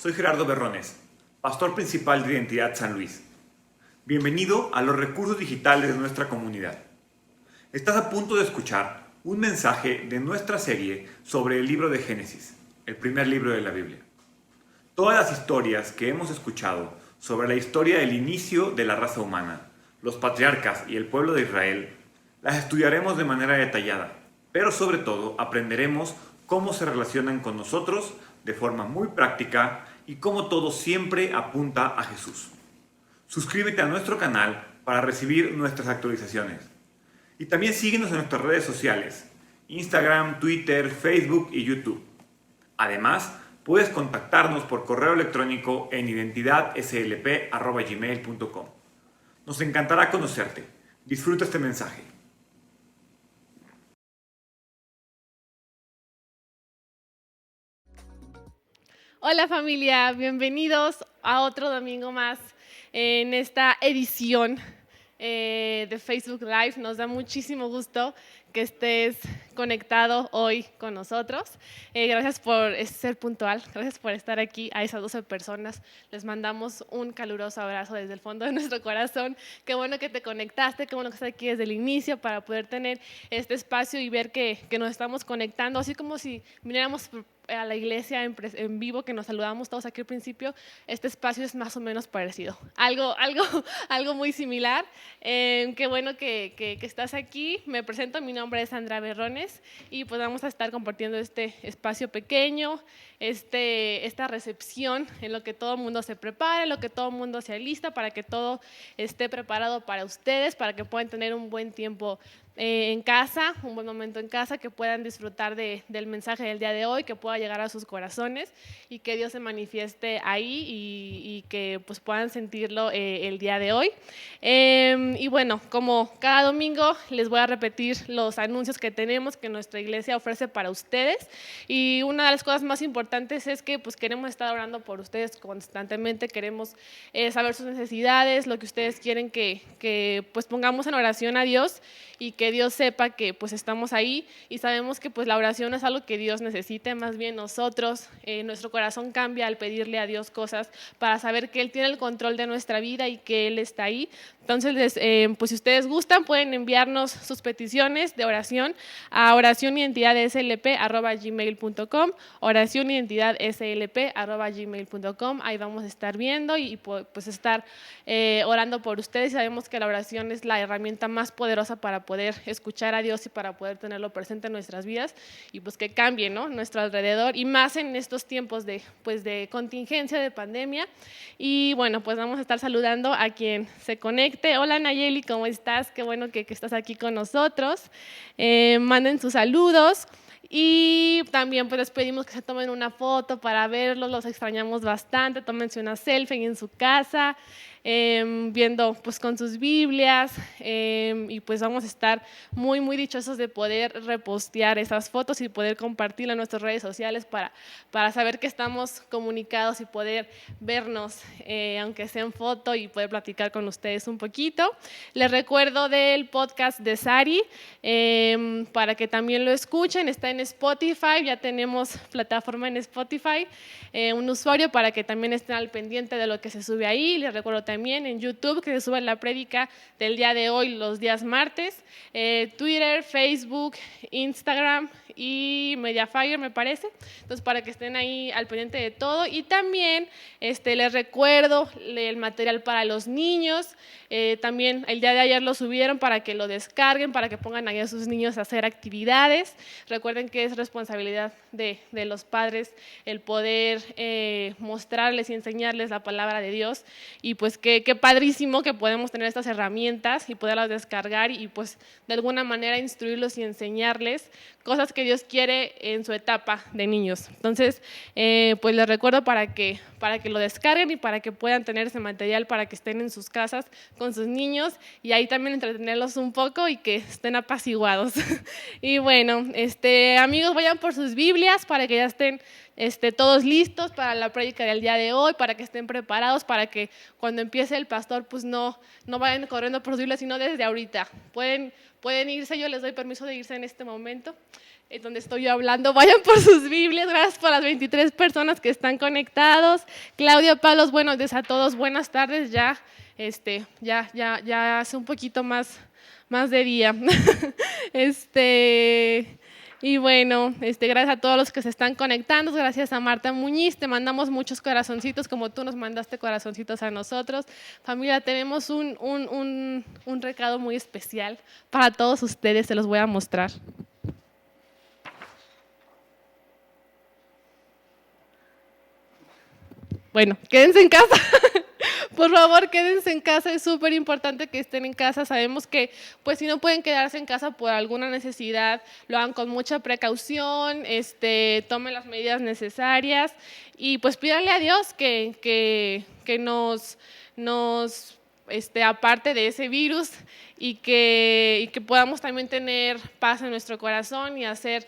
Soy Gerardo Berrones, pastor principal de Identidad San Luis. Bienvenido a los recursos digitales de nuestra comunidad. Estás a punto de escuchar un mensaje de nuestra serie sobre el libro de Génesis, el primer libro de la Biblia. Todas las historias que hemos escuchado sobre la historia del inicio de la raza humana, los patriarcas y el pueblo de Israel, las estudiaremos de manera detallada, pero sobre todo aprenderemos cómo se relacionan con nosotros de forma muy práctica y cómo todo siempre apunta a Jesús. Suscríbete a nuestro canal para recibir nuestras actualizaciones. Y también síguenos en nuestras redes sociales, Instagram, Twitter, Facebook y YouTube. Además, puedes contactarnos por correo electrónico en identidadslp@gmail.com. Nos encantará conocerte. Disfruta este mensaje. Hola familia, bienvenidos a otro domingo más en esta edición de Facebook Live. Nos da muchísimo gusto que estés conectado hoy con nosotros. Gracias por ser puntual, gracias por estar aquí. A esas 12 personas les mandamos un caluroso abrazo desde el fondo de nuestro corazón. Qué bueno que te conectaste, qué bueno que estás aquí desde el inicio para poder tener este espacio y ver que nos estamos conectando, así como si miráramos a la iglesia en vivo, que nos saludamos todos aquí al principio. Este espacio es más o menos parecido, algo muy similar. Qué bueno que estás aquí. Me presento, mi nombre es Sandra Berrones y pues vamos a estar compartiendo este espacio pequeño, esta recepción en lo que todo el mundo se prepare, en lo que todo el mundo se alista para que todo esté preparado para ustedes, para que puedan tener un buen tiempo en casa, un buen momento en casa, que puedan disfrutar del mensaje del día de hoy, que pueda llegar a sus corazones y que Dios se manifieste ahí y que pues puedan sentirlo el día de hoy. Y bueno, como cada domingo les voy a repetir los anuncios que tenemos, que nuestra iglesia ofrece para ustedes, y una de las cosas más importantes es que pues queremos estar orando por ustedes constantemente, queremos saber sus necesidades, lo que ustedes quieren que pues pongamos en oración a Dios y que Dios sepa que pues estamos ahí, y sabemos que pues la oración es algo que Dios necesita, más bien nosotros, nuestro corazón cambia al pedirle a Dios cosas para saber que Él tiene el control de nuestra vida y que Él está ahí. Entonces, pues si ustedes gustan, pueden enviarnos sus peticiones de oración a oracionidentidadslp@gmail.com, oracionidentidadslp@gmail.com. Ahí vamos a estar viendo y pues estar orando por ustedes. Sabemos que la oración es la herramienta más poderosa para poder escuchar a Dios y para poder tenerlo presente en nuestras vidas y pues que cambie, ¿no?, nuestro alrededor, y más en estos tiempos de contingencia, de pandemia. Y bueno, pues vamos a estar saludando a quien se conecte. Hola Nayeli, ¿cómo estás? Qué bueno que estás aquí con nosotros. Manden sus saludos. Y también pues les pedimos que se tomen una foto para verlos, los extrañamos bastante. Tómense una selfie en su casa, viendo pues con sus Biblias, y pues vamos a estar muy dichosos de poder repostear esas fotos y poder compartirlas en nuestras redes sociales para saber que estamos comunicados y poder vernos, aunque sea en foto, y poder platicar con ustedes un poquito. Les recuerdo del podcast de Sari, para que también lo escuchen. Está en Spotify, ya tenemos plataforma en Spotify, un usuario para que también estén al pendiente de lo que se sube ahí. Les recuerdo también en YouTube que se sube la prédica del día de hoy los días martes, Twitter, Facebook, Instagram y Mediafire, me parece. Entonces, para que estén ahí al pendiente de todo. Y también les recuerdo el material para los niños. También el día de ayer lo subieron para que lo descarguen, para que pongan ahí a sus niños a hacer actividades. Recuerden que es responsabilidad de los padres el poder mostrarles y enseñarles la palabra de Dios, y pues qué padrísimo que podemos tener estas herramientas y poderlas descargar y pues de alguna manera instruirlos y enseñarles cosas que Dios quiere en su etapa de niños. Entonces, pues les recuerdo para que lo descarguen y para que puedan tener ese material para que estén en sus casas con sus niños y ahí también entretenerlos un poco y que estén apaciguados. Y bueno, amigos, vayan por sus Biblias para que ya estén todos listos para la prédica del día de hoy, para que estén preparados, para que cuando empiece el pastor pues no vayan corriendo por sus Biblias, sino desde ahorita. Pueden irse, yo les doy permiso de irse en este momento, donde estoy yo hablando. Vayan por sus Biblias. Gracias por las 23 personas que están conectados. Claudia, Palos, buenos días a todos, buenas tardes, ya hace un poquito más de día. Y bueno, gracias a todos los que se están conectando, gracias a Marta Muñiz, te mandamos muchos corazoncitos como tú nos mandaste corazoncitos a nosotros. Familia, tenemos un recado muy especial para todos ustedes, se los voy a mostrar. Bueno, quédense en casa. Por favor, quédense en casa, es súper importante que estén en casa. Sabemos que pues si no pueden quedarse en casa por alguna necesidad, lo hagan con mucha precaución, tomen las medidas necesarias y pues pídanle a Dios que nos aparte de ese virus y que podamos también tener paz en nuestro corazón y hacer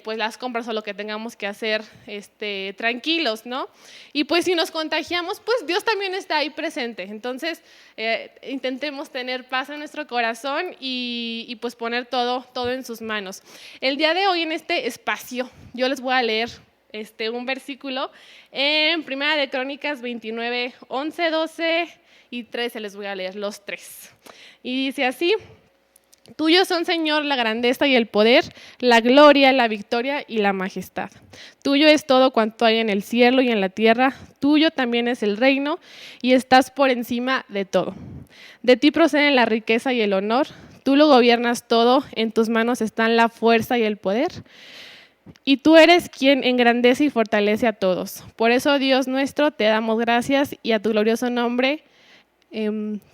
pues las compras o lo que tengamos que hacer tranquilos, ¿no? Y pues si nos contagiamos, pues Dios también está ahí presente. Entonces intentemos tener paz en nuestro corazón y pues poner todo en sus manos. El día de hoy en este espacio yo les voy a leer un versículo en Primera de Crónicas 29, 11, 12 y 13, les voy a leer los 3. Y dice así: Tuyo son, Señor, la grandeza y el poder, la gloria, la victoria y la majestad. Tuyo es todo cuanto hay en el cielo y en la tierra. Tuyo también es el reino y estás por encima de todo. De ti proceden la riqueza y el honor. Tú lo gobiernas todo, en tus manos están la fuerza y el poder. Y tú eres quien engrandece y fortalece a todos. Por eso, Dios nuestro, te damos gracias y a tu glorioso nombre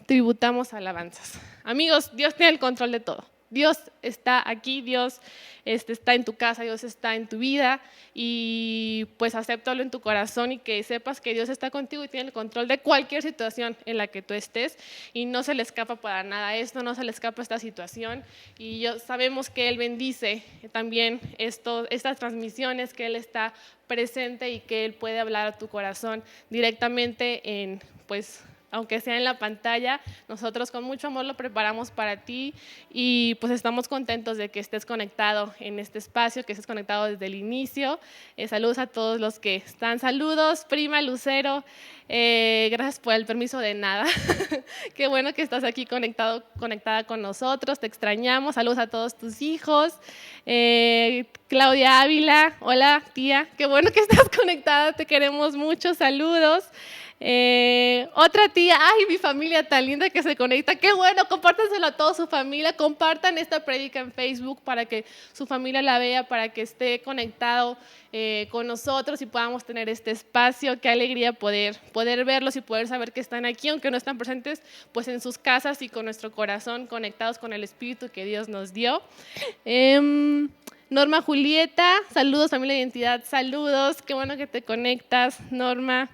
tributamos alabanzas. Amigos, Dios tiene el control de todo. Dios está aquí, Dios está en tu casa, Dios está en tu vida y pues acéptalo en tu corazón y que sepas que Dios está contigo y tiene el control de cualquier situación en la que tú estés y no se le escapa para nada esto, no se le escapa esta situación y sabemos que Él bendice también estas transmisiones, que Él está presente y que Él puede hablar a tu corazón directamente aunque sea en la pantalla, nosotros con mucho amor lo preparamos para ti y pues estamos contentos de que estés conectado en este espacio, que estés conectado desde el inicio. Saludos a todos los que están. Saludos, prima Lucero. Gracias por el permiso de nada. Qué bueno que estás aquí conectada con nosotros, te extrañamos. Saludos a todos tus hijos. Claudia Ávila, hola tía, qué bueno que estás conectada, te queremos mucho. Saludos. Otra tía, ay, mi familia tan linda que se conecta, qué bueno, compártanselo a toda su familia, compartan esta prédica en Facebook para que su familia la vea, para que esté conectado con nosotros y podamos tener este espacio. Qué alegría poder verlos y poder saber que están aquí, aunque no están presentes, pues en sus casas y con nuestro corazón conectados con el Espíritu que Dios nos dio. Norma Julieta, saludos, familia de Identidad, saludos, qué bueno que te conectas, Norma.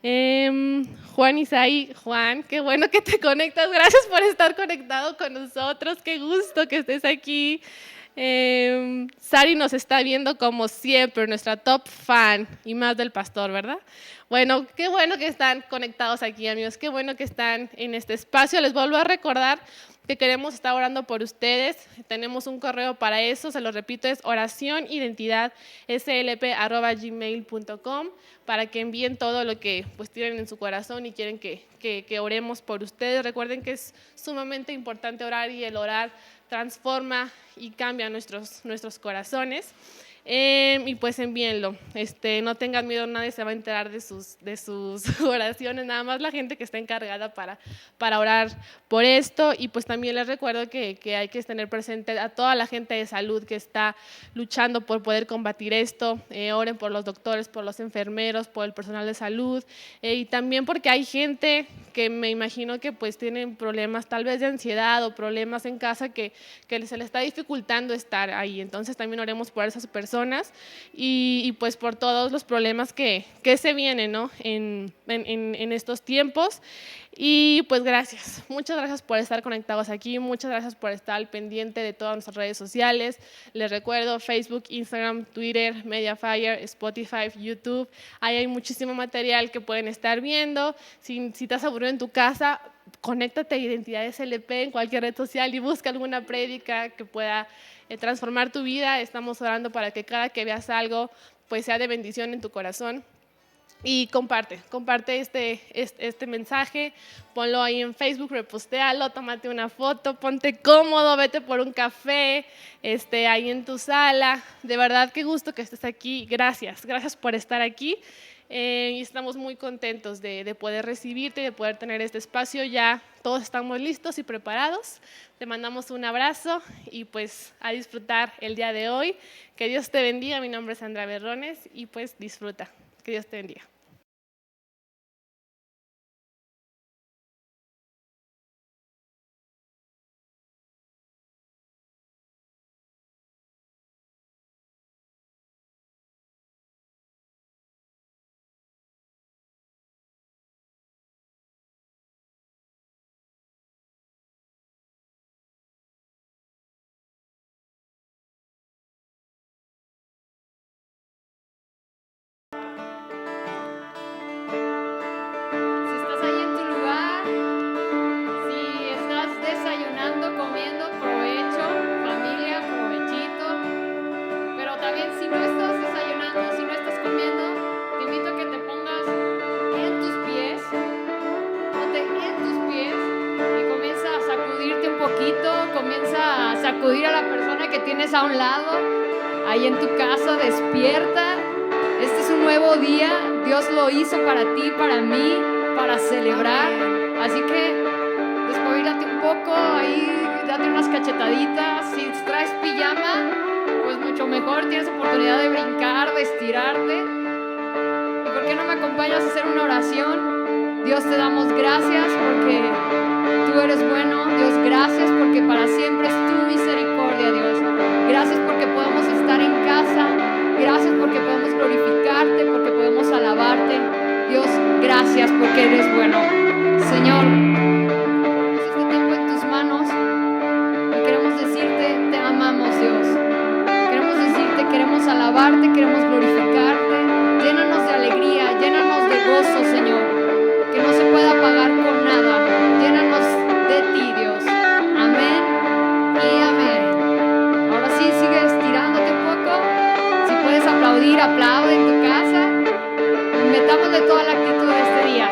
Juan Isaí, Juan, qué bueno que te conectas, gracias por estar conectado con nosotros, qué gusto que estés aquí. Sari nos está viendo como siempre, nuestra top fan y más del pastor, ¿verdad? Bueno, qué bueno que están conectados aquí, amigos, qué bueno que están en este espacio. Les vuelvo a recordar que queremos estar orando por ustedes. Tenemos un correo para eso, se lo repito, es oracionidentidadslp@gmail.com para que envíen todo lo que pues tienen en su corazón y quieren que oremos por ustedes. Recuerden que es sumamente importante orar y el orar transforma y cambia nuestros corazones. Y pues envíenlo, no tengan miedo, nadie se va a enterar de sus oraciones, nada más la gente que está encargada para orar por esto. Y pues también les recuerdo que hay que tener presente a toda la gente de salud que está luchando por poder combatir esto. Oren por los doctores, por los enfermeros, por el personal de salud y también porque hay gente que me imagino que pues tienen problemas tal vez de ansiedad o problemas en casa que se les está dificultando estar ahí. Entonces también oremos por esas personas y pues por todos los problemas que se vienen, ¿no? en estos tiempos. Y pues gracias, muchas gracias por estar conectados aquí, muchas gracias por estar al pendiente de todas nuestras redes sociales. Les recuerdo Facebook, Instagram, Twitter, Mediafire, Spotify, YouTube. Ahí hay muchísimo material que pueden estar viendo. Si estás aburrido en tu casa, conéctate a Identidades LP en cualquier red social y busca alguna prédica que pueda transformar tu vida. Estamos orando para que cada que veas algo pues sea de bendición en tu corazón. Y comparte este mensaje, ponlo ahí en Facebook, repostéalo, tómate una foto, ponte cómodo, vete por un café, ahí en tu sala. De verdad, qué gusto que estés aquí. Gracias por estar aquí. Y estamos muy contentos de poder recibirte y de poder tener este espacio. Ya todos estamos listos y preparados. Te mandamos un abrazo y pues a disfrutar el día de hoy. Que Dios te bendiga. Mi nombre es Sandra Berrones y pues disfruta. Que Dios te bendiga. Si estás ahí en tu lugar, si estás desayunando, comiendo, provecho, familia, provechito. Pero también si no estás desayunando, si no estás comiendo, te invito a que te pongas en tus pies, ponte en tus pies y comienza a sacudirte un poquito, comienza a sacudir a la persona que tienes a un lado, ahí en tu casa, despierta. Este es un nuevo día, Dios lo hizo para ti, para mí, para celebrar. Así que despabilate un poco, ahí date unas cachetaditas. Si traes pijama, pues mucho mejor, tienes oportunidad de brincar, de estirarte. ¿Y por qué no me acompañas a hacer una oración? Dios, te damos gracias porque tú eres bueno. Dios, gracias porque para siempre es tu misericordia, Dios. Gracias porque podemos estar en casa. Gracias porque podemos glorificarte, porque podemos alabarte. Dios, gracias porque eres bueno. Señor, ponemos este tiempo en tus manos y queremos decirte, te amamos, Dios. Queremos decirte, queremos alabarte, queremos glorificarte. Llénanos de alegría, llénanos de gozo, Señor, que no se pueda pagar con nada. Llénanos de ti, Dios. Amén y amén. Ahora sí, sigue estirándote un poco. Si puedes aplaudir, aplaude en tu casa. Metámosle toda la actitud de este día.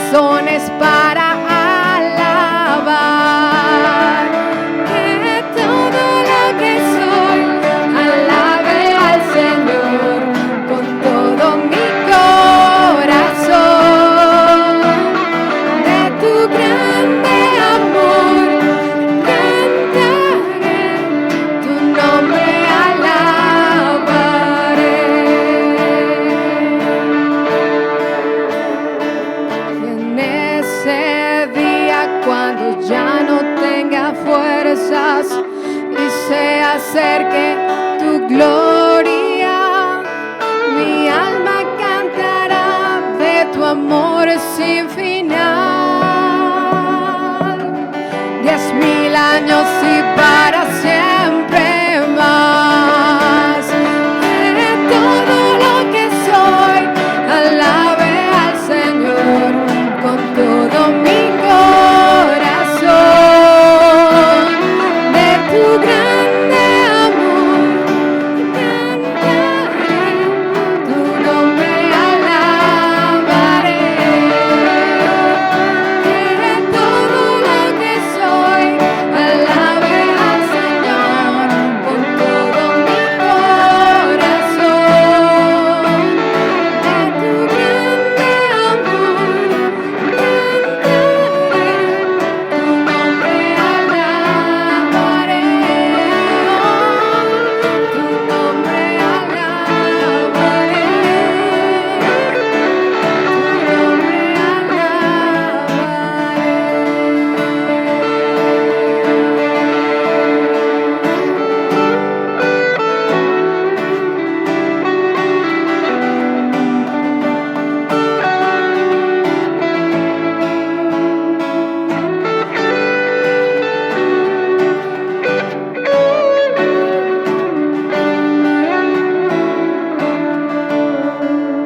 razones para alabar. Que todo lo que soy alabe al Señor con todo mi corazón. De tu grande amor cantaré, tu nombre alabaré. En ese día cuando ya no tenga fuerzas y se acerque tu gloria, mi alma cantará de tu amor sin final. 10,000 años y para siempre más. Que todo lo que soy alabe al Señor con todo mi corazón. De tu grande amor cantaré, tu nombre alabaré. Que todo lo que soy alabe al Señor con todo mi corazón. De tu grande amor cantaré, tu nombre alabaré. Tu nombre alabaré.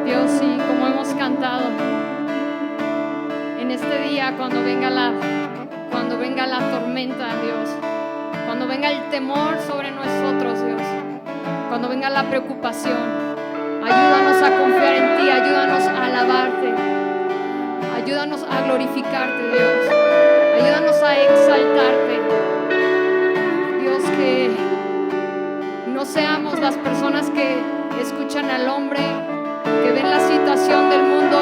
Dios, sí, como hemos cantado, en este día cuando venga la tormenta, Dios, cuando venga el temor sobre nosotros, Dios, cuando venga la preocupación, ayúdanos a confiar en ti, ayúdanos a alabarte, ayúdanos a glorificarte, Dios, ayúdanos a exaltarte, Dios, que no seamos las personas que escuchan al hombre, que ven la situación del mundo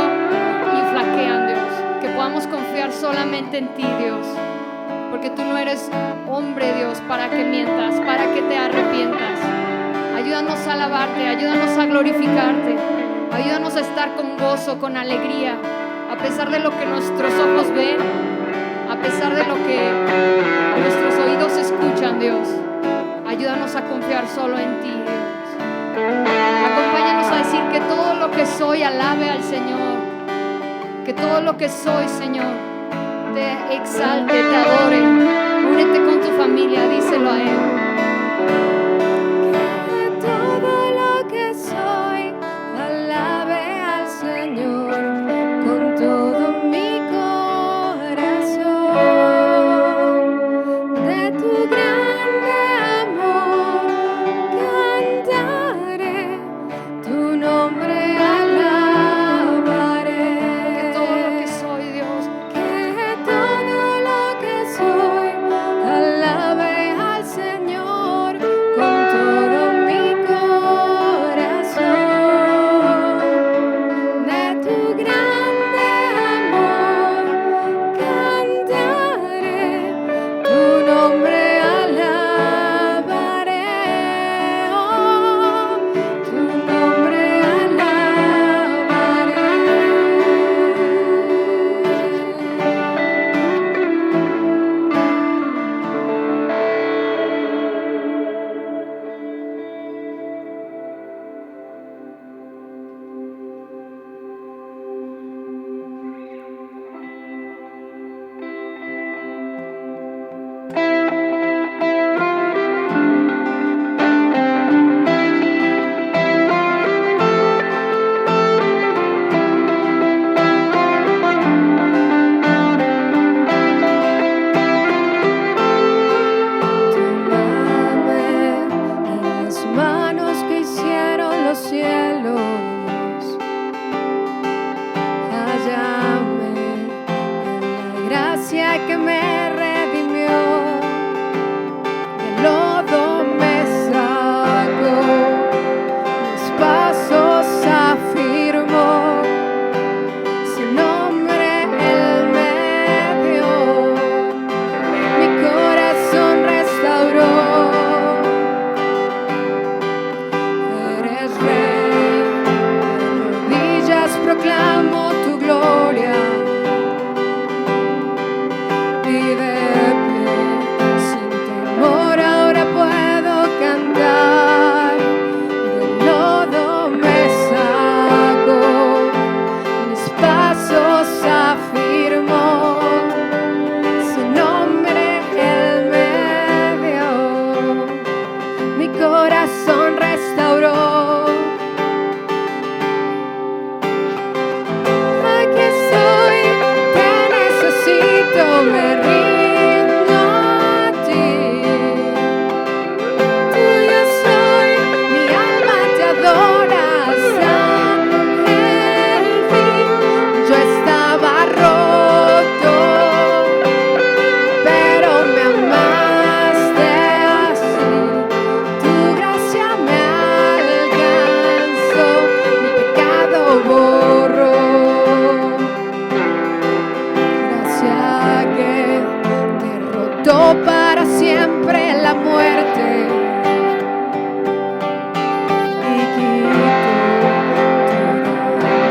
y flaquean, Dios. Que podamos confiar solamente en ti, Dios. Porque tú no eres hombre, Dios, para que mientas, para que te arrepientas. Ayúdanos a alabarte, ayúdanos a glorificarte. Ayúdanos a estar con gozo, con alegría, a pesar de lo que nuestros ojos ven, a pesar de lo que nuestros oídos escuchan, Dios. Ayúdanos a confiar solo en ti, Dios. Acompáñanos a decir que todo lo que soy alabe al Señor. Que todo lo que soy, Señor, te exalte, te adore. Únete con tu familia, díselo a Él. Que todo lo que soy alabe al Señor con todo mi corazón. De tu grande amor cantaré, tu nombre alabaré. Que todo lo que soy, Dios, que todo lo que soy quitó para siempre la muerte. Y quitó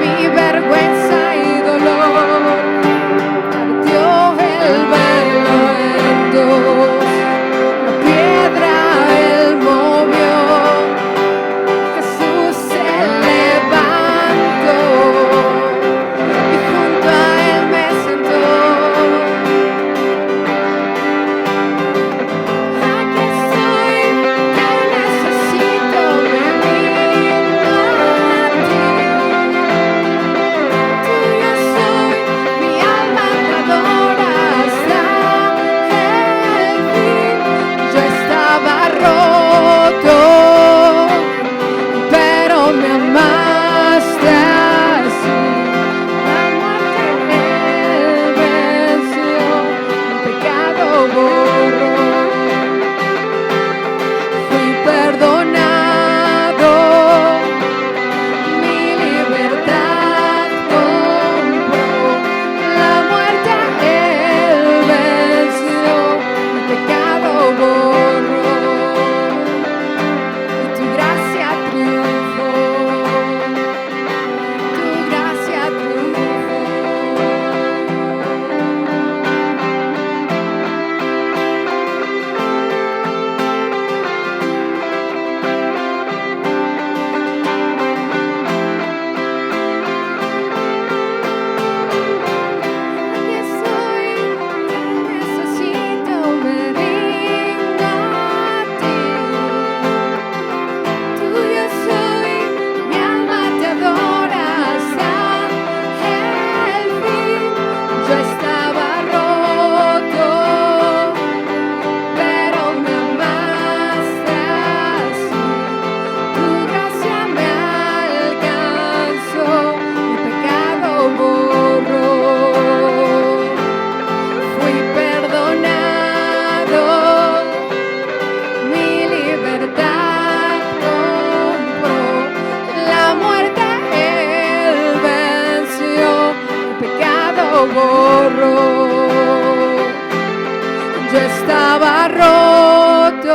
mi vergüenza y dolor. Partió el velo en dos. La piedra él movió. Jesús se levantó y junto a él me sentó. Aquí estoy, te necesito, me rindo a ti. Tuyo soy, mi alma te adora hasta el fin. Yo estaba roto, pero me amaste así. La muerte él venció, mi pecado borró. Fui perdonado, mi libertad compró. La muerte él venció, mi pecado borró. Y tu gracia triunfó, tu gracia triunfó. Aquí estoy, te necesito, me rindo a ti. Tuyo soy, mi alma te adora hasta el fin. Yo estaba roto, pero me amaste así. Tu gracia me alcanzó, mi pecado borró. Fui perdonado, mi libertad compró. La muerte él venció, mi pecado borró. Yo estaba roto,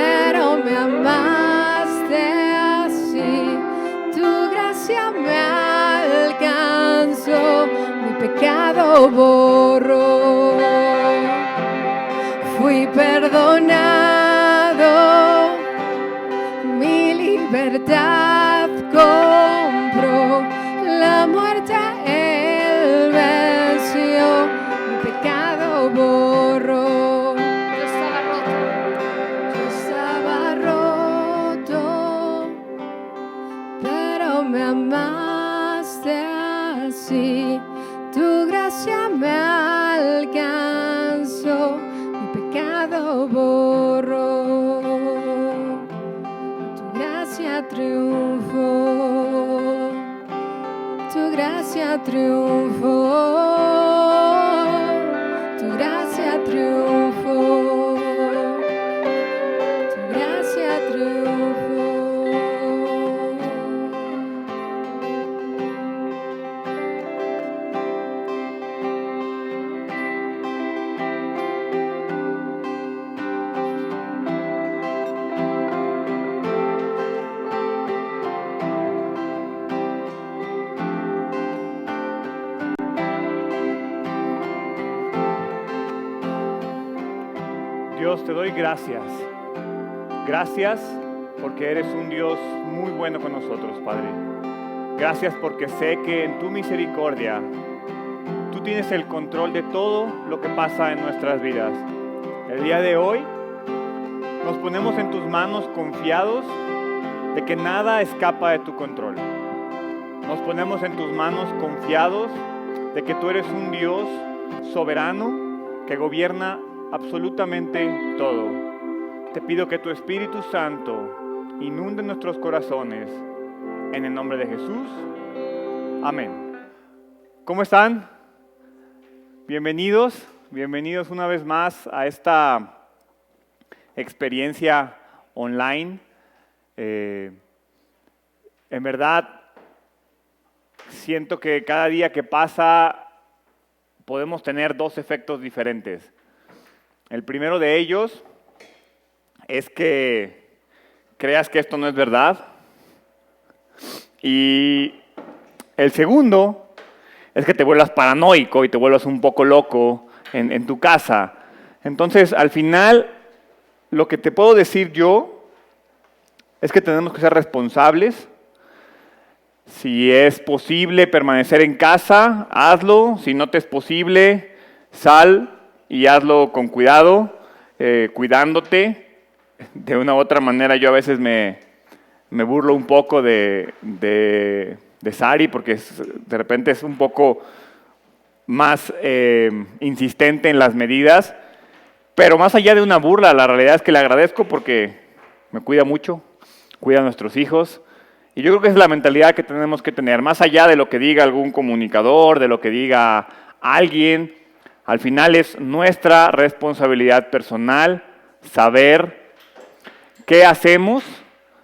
pero me amaste así. Tu gracia me alcanzó, mi pecado borró. Fui perdonado, mi libertad compró. La muerte él venció, mi pecado borró. Yo estaba roto, pero me amaste así. Tu gracia me alcanzó, mi pecado borró. Tu gracia triunfó, tu gracia triunfó, tu gracia triunfó, tu gracia triunfó. Dios, te doy gracias. Gracias porque eres un Dios muy bueno con nosotros, Padre. Gracias porque sé que en tu misericordia tú tienes el control de todo lo que pasa en nuestras vidas. El día de hoy nos ponemos en tus manos confiados de que nada escapa de tu control. Nos ponemos en tus manos confiados de que tú eres un Dios soberano que gobierna absolutamente todo. Te pido que tu Espíritu Santo inunde nuestros corazones en el nombre de Jesús. Amén. ¿Cómo están? Bienvenidos una vez más a esta experiencia online. En verdad, siento que cada día que pasa podemos tener dos efectos diferentes. El primero de ellos es que creas que esto no es verdad. Y el segundo es que te vuelvas paranoico y te vuelvas un poco loco en tu casa. Entonces, al final, lo que te puedo decir yo es que tenemos que ser responsables. Si es posible permanecer en casa, hazlo. Si no te es posible, sal y hazlo con cuidado, cuidándote. De una u otra manera, yo a veces me burlo un poco de Sari, porque de repente es un poco más insistente en las medidas. Pero más allá de una burla, la realidad es que le agradezco porque me cuida mucho, cuida a nuestros hijos. Y yo creo que es la mentalidad que tenemos que tener, más allá de lo que diga algún comunicador, de lo que diga alguien. Al final es nuestra responsabilidad personal saber qué hacemos,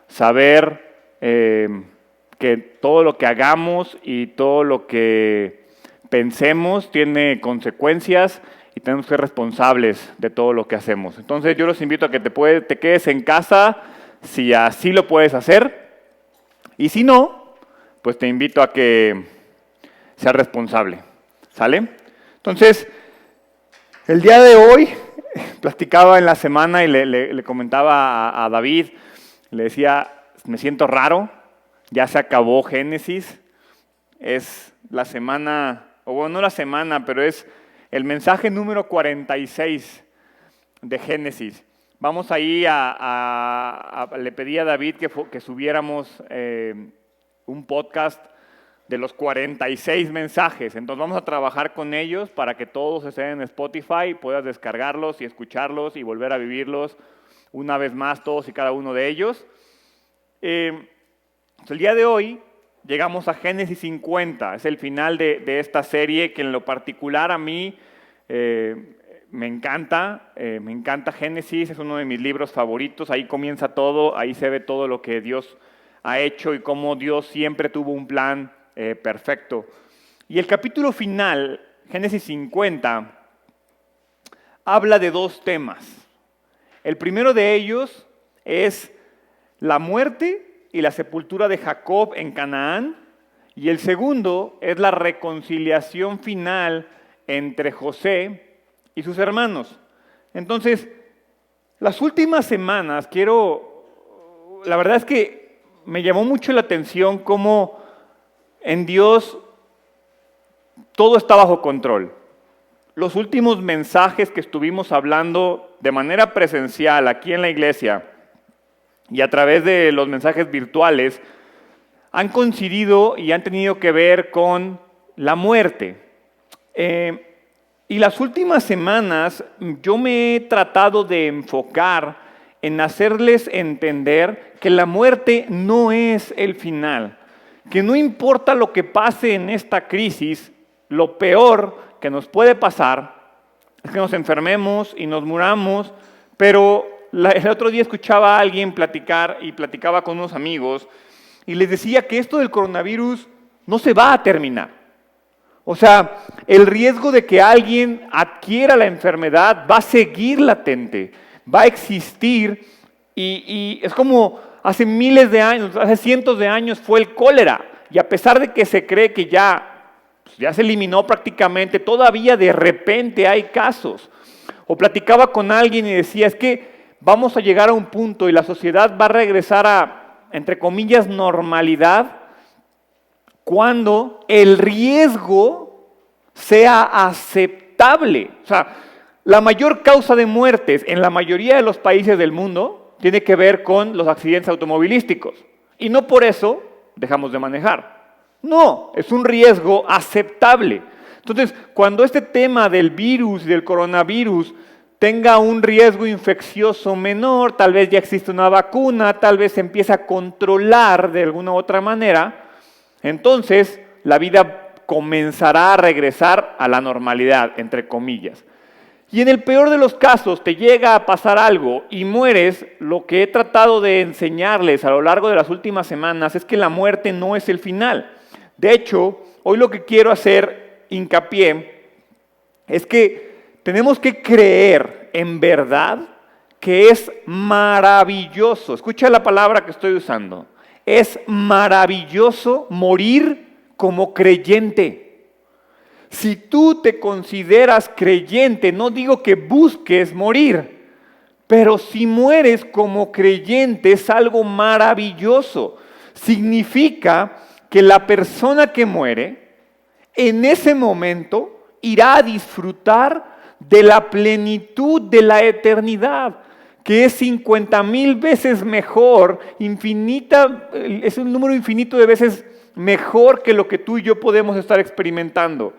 saber que todo lo que hagamos y todo lo que pensemos tiene consecuencias y tenemos que ser responsables de todo lo que hacemos. Entonces yo los invito a que te quedes en casa si así lo puedes hacer. Y si no, pues te invito a que seas responsable, ¿sale? Entonces, el día de hoy, platicaba en la semana y le comentaba a David, le decía, me siento raro, ya se acabó Génesis, es la semana, o bueno, no la semana, pero es el mensaje número 46 de Génesis. Vamos ahí le pedí a David que subiéramos un podcast de los 46 mensajes. Entonces vamos a trabajar con ellos para que todos estén en Spotify, puedas descargarlos y escucharlos y volver a vivirlos una vez más, todos y cada uno de ellos. El día de hoy llegamos a Génesis 50, es el final de esta serie que en lo particular a mí me encanta Génesis, es uno de mis libros favoritos, ahí comienza todo, ahí se ve todo lo que Dios ha hecho y cómo Dios siempre tuvo un plan perfecto. Y el capítulo final, Génesis 50, habla de dos temas. El primero de ellos es la muerte y la sepultura de Jacob en Canaán, y el segundo es la reconciliación final entre José y sus hermanos. Entonces, las últimas semanas la verdad es que me llamó mucho la atención cómo en Dios todo está bajo control. Los últimos mensajes que estuvimos hablando de manera presencial aquí en la iglesia y a través de los mensajes virtuales han coincidido y han tenido que ver con la muerte. Y las últimas semanas yo me he tratado de enfocar en hacerles entender que la muerte no es el final, que no importa lo que pase en esta crisis, lo peor que nos puede pasar es que nos enfermemos y nos muramos, pero el otro día escuchaba a alguien platicar y platicaba con unos amigos y les decía que esto del coronavirus no se va a terminar. O sea, el riesgo de que alguien adquiera la enfermedad va a seguir latente, va a existir y es como hace miles de años, hace cientos de años fue el cólera y a pesar de que se cree que ya se eliminó prácticamente, todavía de repente hay casos. O platicaba con alguien y decía, es que vamos a llegar a un punto y la sociedad va a regresar a, entre comillas, normalidad, cuando el riesgo sea aceptable. O sea, la mayor causa de muertes en la mayoría de los países del mundo tiene que ver con los accidentes automovilísticos. Y no por eso dejamos de manejar. No, es un riesgo aceptable. Entonces, cuando este tema del virus y del coronavirus tenga un riesgo infeccioso menor, tal vez ya existe una vacuna, tal vez se empieza a controlar de alguna u otra manera, entonces la vida comenzará a regresar a la normalidad, entre comillas. Y en el peor de los casos te llega a pasar algo y mueres, lo que he tratado de enseñarles a lo largo de las últimas semanas es que la muerte no es el final. De hecho, hoy lo que quiero hacer hincapié es que tenemos que creer en verdad que es maravilloso. Escucha la palabra que estoy usando. Es maravilloso morir como creyente. Si tú te consideras creyente, no digo que busques morir, pero si mueres como creyente es algo maravilloso. Significa que la persona que muere, en ese momento, irá a disfrutar de la plenitud de la eternidad, que es 50,000 veces mejor, infinita, es un número infinito de veces mejor que lo que tú y yo podemos estar experimentando.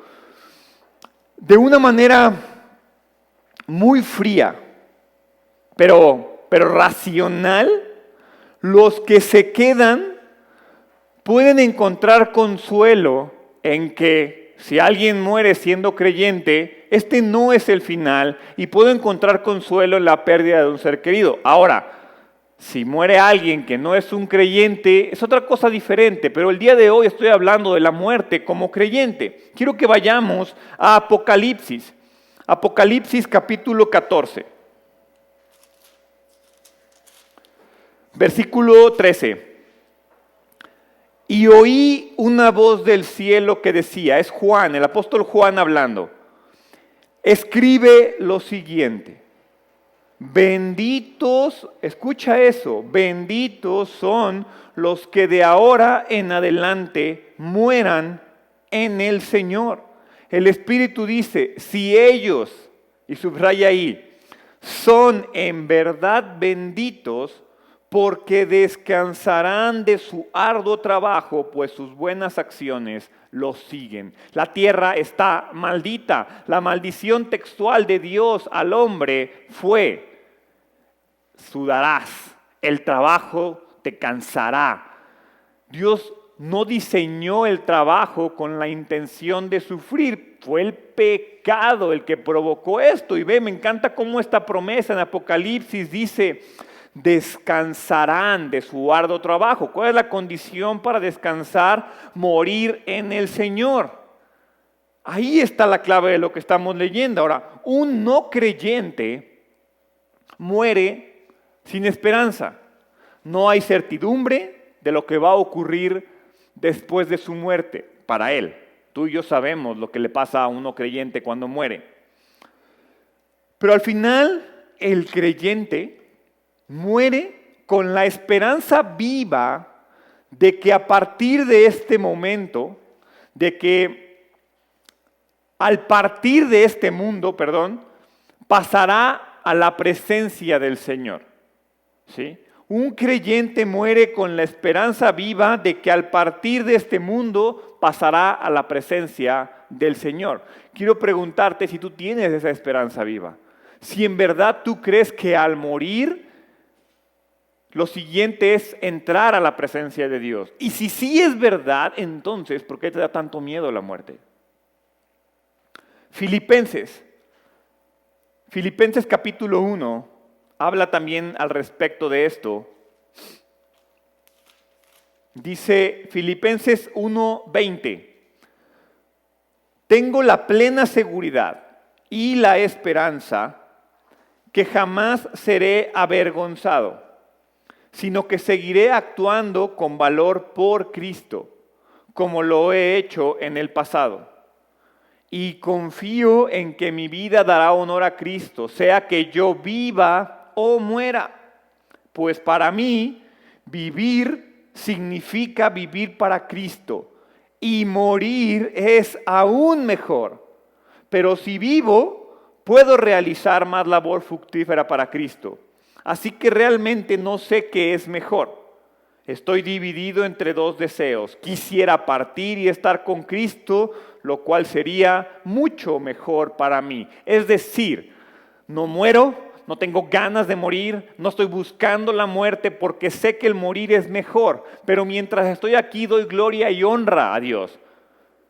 De una manera muy fría, pero racional, los que se quedan pueden encontrar consuelo en que si alguien muere siendo creyente, este no es el final y puedo encontrar consuelo en la pérdida de un ser querido. Ahora, si muere alguien que no es un creyente, es otra cosa diferente, pero el día de hoy estoy hablando de la muerte como creyente. Quiero que vayamos a Apocalipsis. Apocalipsis capítulo 14. Versículo 13. Y oí una voz del cielo que decía, es Juan, el apóstol Juan hablando, escribe lo siguiente, benditos, escucha eso, benditos son los que de ahora en adelante mueran en el Señor. El Espíritu dice, si ellos, y subraya ahí, son en verdad benditos, porque descansarán de su arduo trabajo, pues sus buenas acciones los siguen. La tierra está maldita. La maldición textual de Dios al hombre fue, sudarás, el trabajo te cansará. Dios no diseñó el trabajo con la intención de sufrir, fue el pecado el que provocó esto. Y ve, me encanta cómo esta promesa en Apocalipsis dice, descansarán de su arduo trabajo. ¿Cuál es la condición para descansar? Morir en el Señor. Ahí está la clave de lo que estamos leyendo. Ahora, un no creyente muere sin esperanza. No hay certidumbre de lo que va a ocurrir después de su muerte para él. Tú y yo sabemos lo que le pasa a un no creyente cuando muere. Pero al final, el creyente muere con la esperanza viva de que a partir de este momento, de que al partir de este mundo, pasará a la presencia del Señor. ¿Sí? Un creyente muere con la esperanza viva de que al partir de este mundo pasará a la presencia del Señor. Quiero preguntarte si tú tienes esa esperanza viva. Si en verdad tú crees que al morir lo siguiente es entrar a la presencia de Dios. Y si sí es verdad, entonces, ¿por qué te da tanto miedo la muerte? Filipenses capítulo 1 habla también al respecto de esto. Dice Filipenses 1:20, tengo la plena seguridad y la esperanza que jamás seré avergonzado, sino que seguiré actuando con valor por Cristo, como lo he hecho en el pasado. Y confío en que mi vida dará honor a Cristo, sea que yo viva o muera. Pues para mí, vivir significa vivir para Cristo, y morir es aún mejor. Pero si vivo, puedo realizar más labor fructífera para Cristo. Así que realmente no sé qué es mejor. Estoy dividido entre dos deseos. Quisiera partir y estar con Cristo, lo cual sería mucho mejor para mí. Es decir, no muero, no tengo ganas de morir, no estoy buscando la muerte porque sé que el morir es mejor. Pero mientras estoy aquí doy gloria y honra a Dios.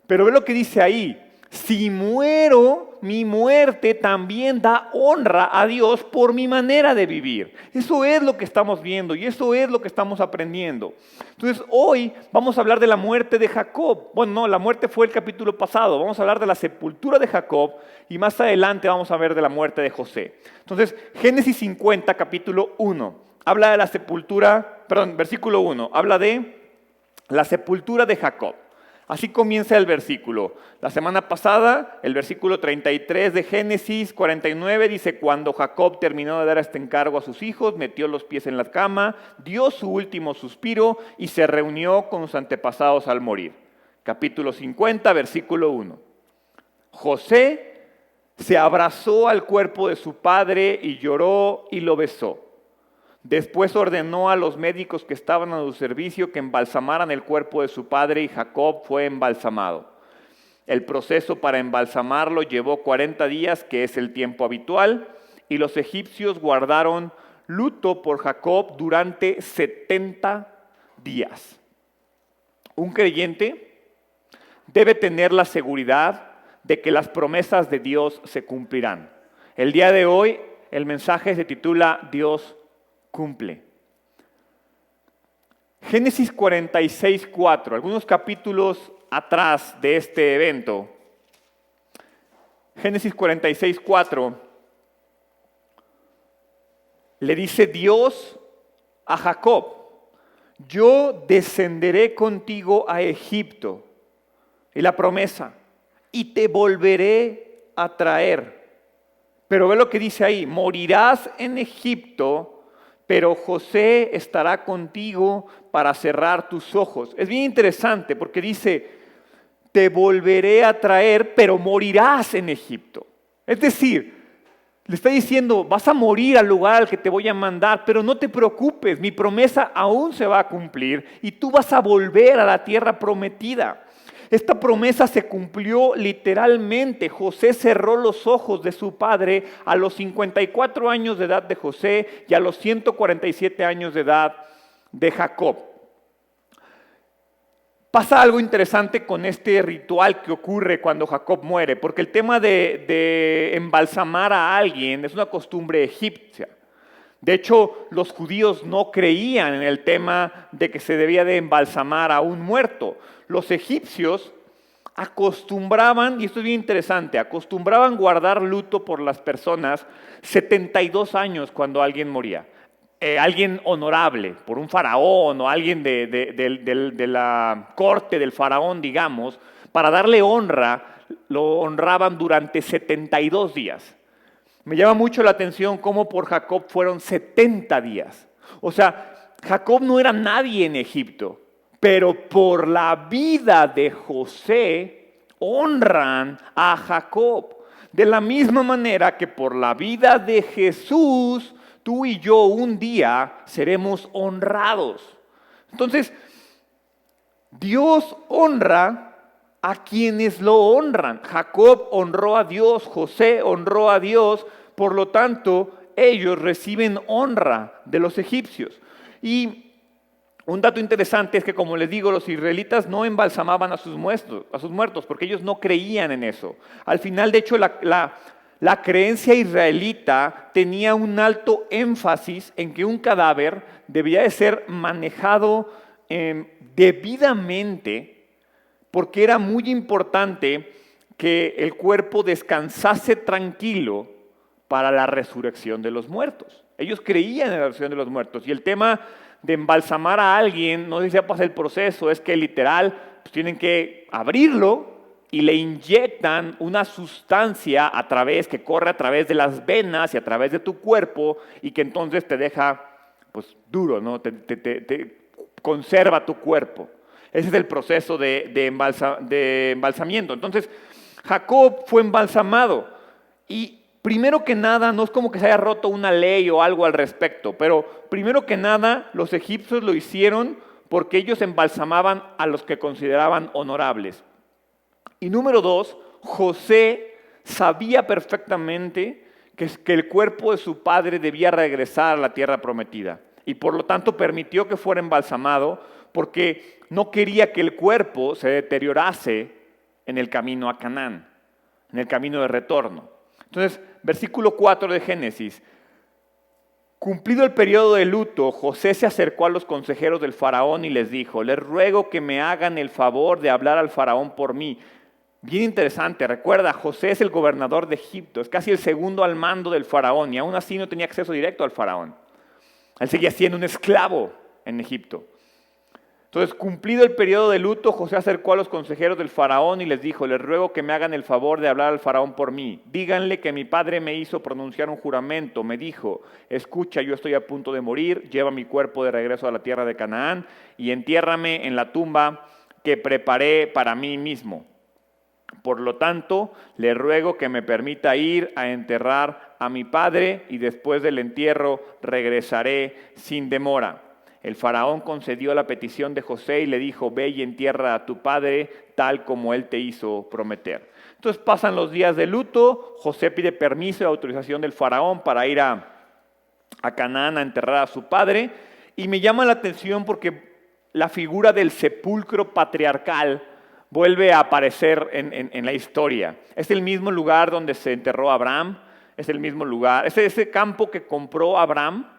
Pero ve lo que dice ahí. Si muero, mi muerte también da honra a Dios por mi manera de vivir. Eso es lo que estamos viendo y eso es lo que estamos aprendiendo. Entonces hoy vamos a hablar de la muerte de Jacob. Bueno, no, la muerte fue el capítulo pasado. Vamos a hablar de la sepultura de Jacob y más adelante vamos a ver de la muerte de José. Entonces, Génesis 50, capítulo 1, habla de la sepultura, perdón, versículo 1, habla de la sepultura de Jacob. Así comienza el versículo. La semana pasada, el versículo 33 de Génesis 49 dice: cuando Jacob terminó de dar este encargo a sus hijos, metió los pies en la cama, dio su último suspiro y se reunió con sus antepasados al morir. Capítulo 50, versículo 1. José se abrazó al cuerpo de su padre y lloró y lo besó. Después ordenó a los médicos que estaban a su servicio que embalsamaran el cuerpo de su padre y Jacob fue embalsamado. El proceso para embalsamarlo llevó 40 días, que es el tiempo habitual, y los egipcios guardaron luto por Jacob durante 70 días. Un creyente debe tener la seguridad de que las promesas de Dios se cumplirán. El día de hoy el mensaje se titula Dios cumple. Génesis 46:4, algunos capítulos atrás de este evento. Génesis 46:4 le dice Dios a Jacob: yo descenderé contigo a Egipto, y la promesa, y te volveré a traer. Pero ve lo que dice ahí: morirás en Egipto, pero José estará contigo para cerrar tus ojos. Es bien interesante porque dice, te volveré a traer, pero morirás en Egipto. Es decir, le está diciendo, vas a morir al lugar al que te voy a mandar, pero no te preocupes, mi promesa aún se va a cumplir y tú vas a volver a la tierra prometida. Esta promesa se cumplió literalmente. José cerró los ojos de su padre a los 54 años de edad de José y a los 147 años de edad de Jacob. Pasa algo interesante con este ritual que ocurre cuando Jacob muere, porque el tema de embalsamar a alguien es una costumbre egipcia. De hecho, los judíos no creían en el tema de que se debía de embalsamar a un muerto. Los egipcios acostumbraban, y esto es bien interesante, acostumbraban guardar luto por las personas 72 años cuando alguien moría. Alguien honorable, por un faraón o alguien de la corte del faraón, digamos, para darle honra, lo honraban durante 72 días. Me llama mucho la atención cómo por Jacob fueron 70 días. O sea, Jacob no era nadie en Egipto, pero por la vida de José honran a Jacob. De la misma manera que por la vida de Jesús, tú y yo un día seremos honrados. Entonces, Dios honra a quienes lo honran. Jacob honró a Dios, José honró a Dios, por lo tanto, ellos reciben honra de los egipcios. Y un dato interesante es que, como les digo, los israelitas no embalsamaban a sus muertos, porque ellos no creían en eso. Al final, de hecho, la creencia israelita tenía un alto énfasis en que un cadáver debía de ser manejado debidamente, porque era muy importante que el cuerpo descansase tranquilo para la resurrección de los muertos. Ellos creían en la resurrección de los muertos. Y el tema de embalsamar a alguien, no sé si ya pasa el proceso, es que literal pues tienen que abrirlo y le inyectan una sustancia que corre a través de las venas y a través de tu cuerpo y que entonces te deja pues duro, ¿no? Te conserva tu cuerpo. Ese es el proceso de embalsamiento. Entonces, Jacob fue embalsamado y primero que nada, no es como que se haya roto una ley o algo al respecto, pero primero que nada, los egipcios lo hicieron porque ellos embalsamaban a los que consideraban honorables. Y número 2, José sabía perfectamente que el cuerpo de su padre debía regresar a la tierra prometida y por lo tanto permitió que fuera embalsamado porque no quería que el cuerpo se deteriorase en el camino a Canaán. en el camino de retorno. Entonces, versículo 4 de Génesis. Cumplido el periodo de luto, José se acercó a los consejeros del faraón y les dijo: les ruego que me hagan el favor de hablar al faraón por mí. Bien interesante, recuerda, José es el gobernador de Egipto, es casi el segundo al mando del faraón y aún así no tenía acceso directo al faraón. Él seguía siendo un esclavo en Egipto. Entonces, cumplido el periodo de luto, José acercó a los consejeros del faraón y les dijo: les ruego que me hagan el favor de hablar al faraón por mí. Díganle que mi padre me hizo pronunciar un juramento. Me dijo: escucha, yo estoy a punto de morir, lleva mi cuerpo de regreso a la tierra de Canaán y entiérrame en la tumba que preparé para mí mismo. Por lo tanto, le ruego que me permita ir a enterrar a mi padre y después del entierro regresaré sin demora. El faraón concedió la petición de José y le dijo: ve y entierra a tu padre tal como él te hizo prometer. Entonces pasan los días de luto, José pide permiso y autorización del faraón para ir a Canaán a enterrar a su padre, y me llama la atención porque la figura del sepulcro patriarcal vuelve a aparecer en la historia. Es el mismo lugar donde se enterró Abraham, es el mismo lugar, ese campo que compró Abraham.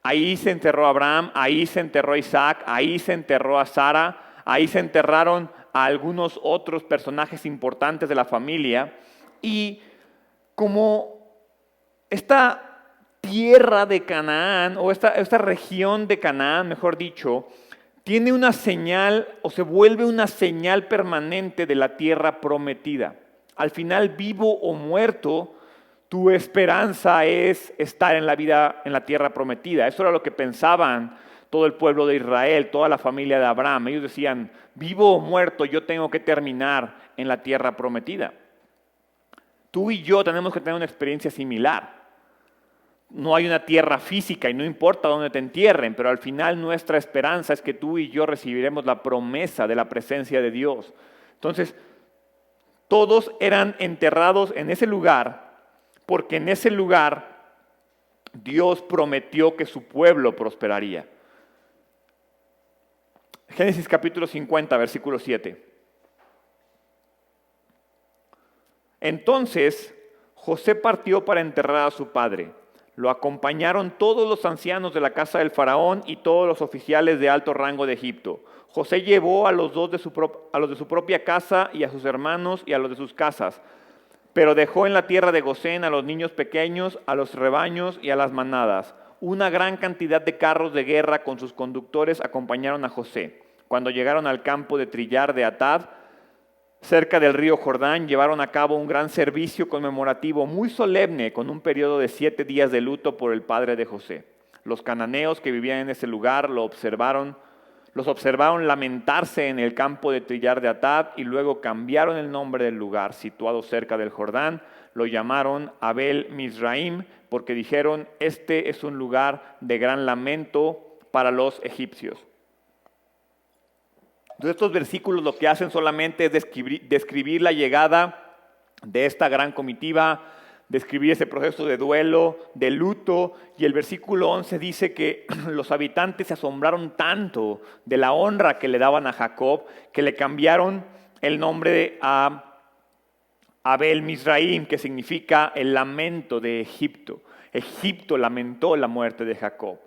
Ahí se enterró Abraham, ahí se enterró Isaac, ahí se enterró a Sara, ahí se enterraron a algunos otros personajes importantes de la familia. Y como esta tierra de Canaán, o esta región de Canaán, mejor dicho, tiene una señal o se vuelve una señal permanente de la tierra prometida. Al final, vivo o muerto, tu esperanza es estar en la vida, en la tierra prometida. Eso era lo que pensaban todo el pueblo de Israel, toda la familia de Abraham. Ellos decían: vivo o muerto, yo tengo que terminar en la tierra prometida. Tú y yo tenemos que tener una experiencia similar. No hay una tierra física y no importa dónde te entierren, pero al final nuestra esperanza es que tú y yo recibiremos la promesa de la presencia de Dios. Entonces, todos eran enterrados en ese lugar, porque en ese lugar Dios prometió que su pueblo prosperaría. Génesis capítulo 50, versículo 7. Entonces José partió para enterrar a su padre. Lo acompañaron todos los ancianos de la casa del faraón y todos los oficiales de alto rango de Egipto. José llevó a los de su propia casa y a sus hermanos y a los de sus casas, pero dejó en la tierra de Gosén a los niños pequeños, a los rebaños y a las manadas. Una gran cantidad de carros de guerra con sus conductores acompañaron a José. Cuando llegaron al campo de trillar de Atad, cerca del río Jordán, llevaron a cabo un gran servicio conmemorativo muy solemne con un periodo de 7 días de luto por el padre de José. Los cananeos que vivían en ese lugar los observaron lamentarse en el campo de trillar de Atad y luego cambiaron el nombre del lugar situado cerca del Jordán. Lo llamaron Abel Mizraim porque dijeron: este es un lugar de gran lamento para los egipcios. Entonces, estos versículos lo que hacen solamente es describir la llegada de esta gran comitiva, describir ese proceso de duelo, de luto, y el versículo 11 dice que los habitantes se asombraron tanto de la honra que le daban a Jacob, que le cambiaron el nombre a Abel Mizraim, que significa el lamento de Egipto. Egipto lamentó la muerte de Jacob.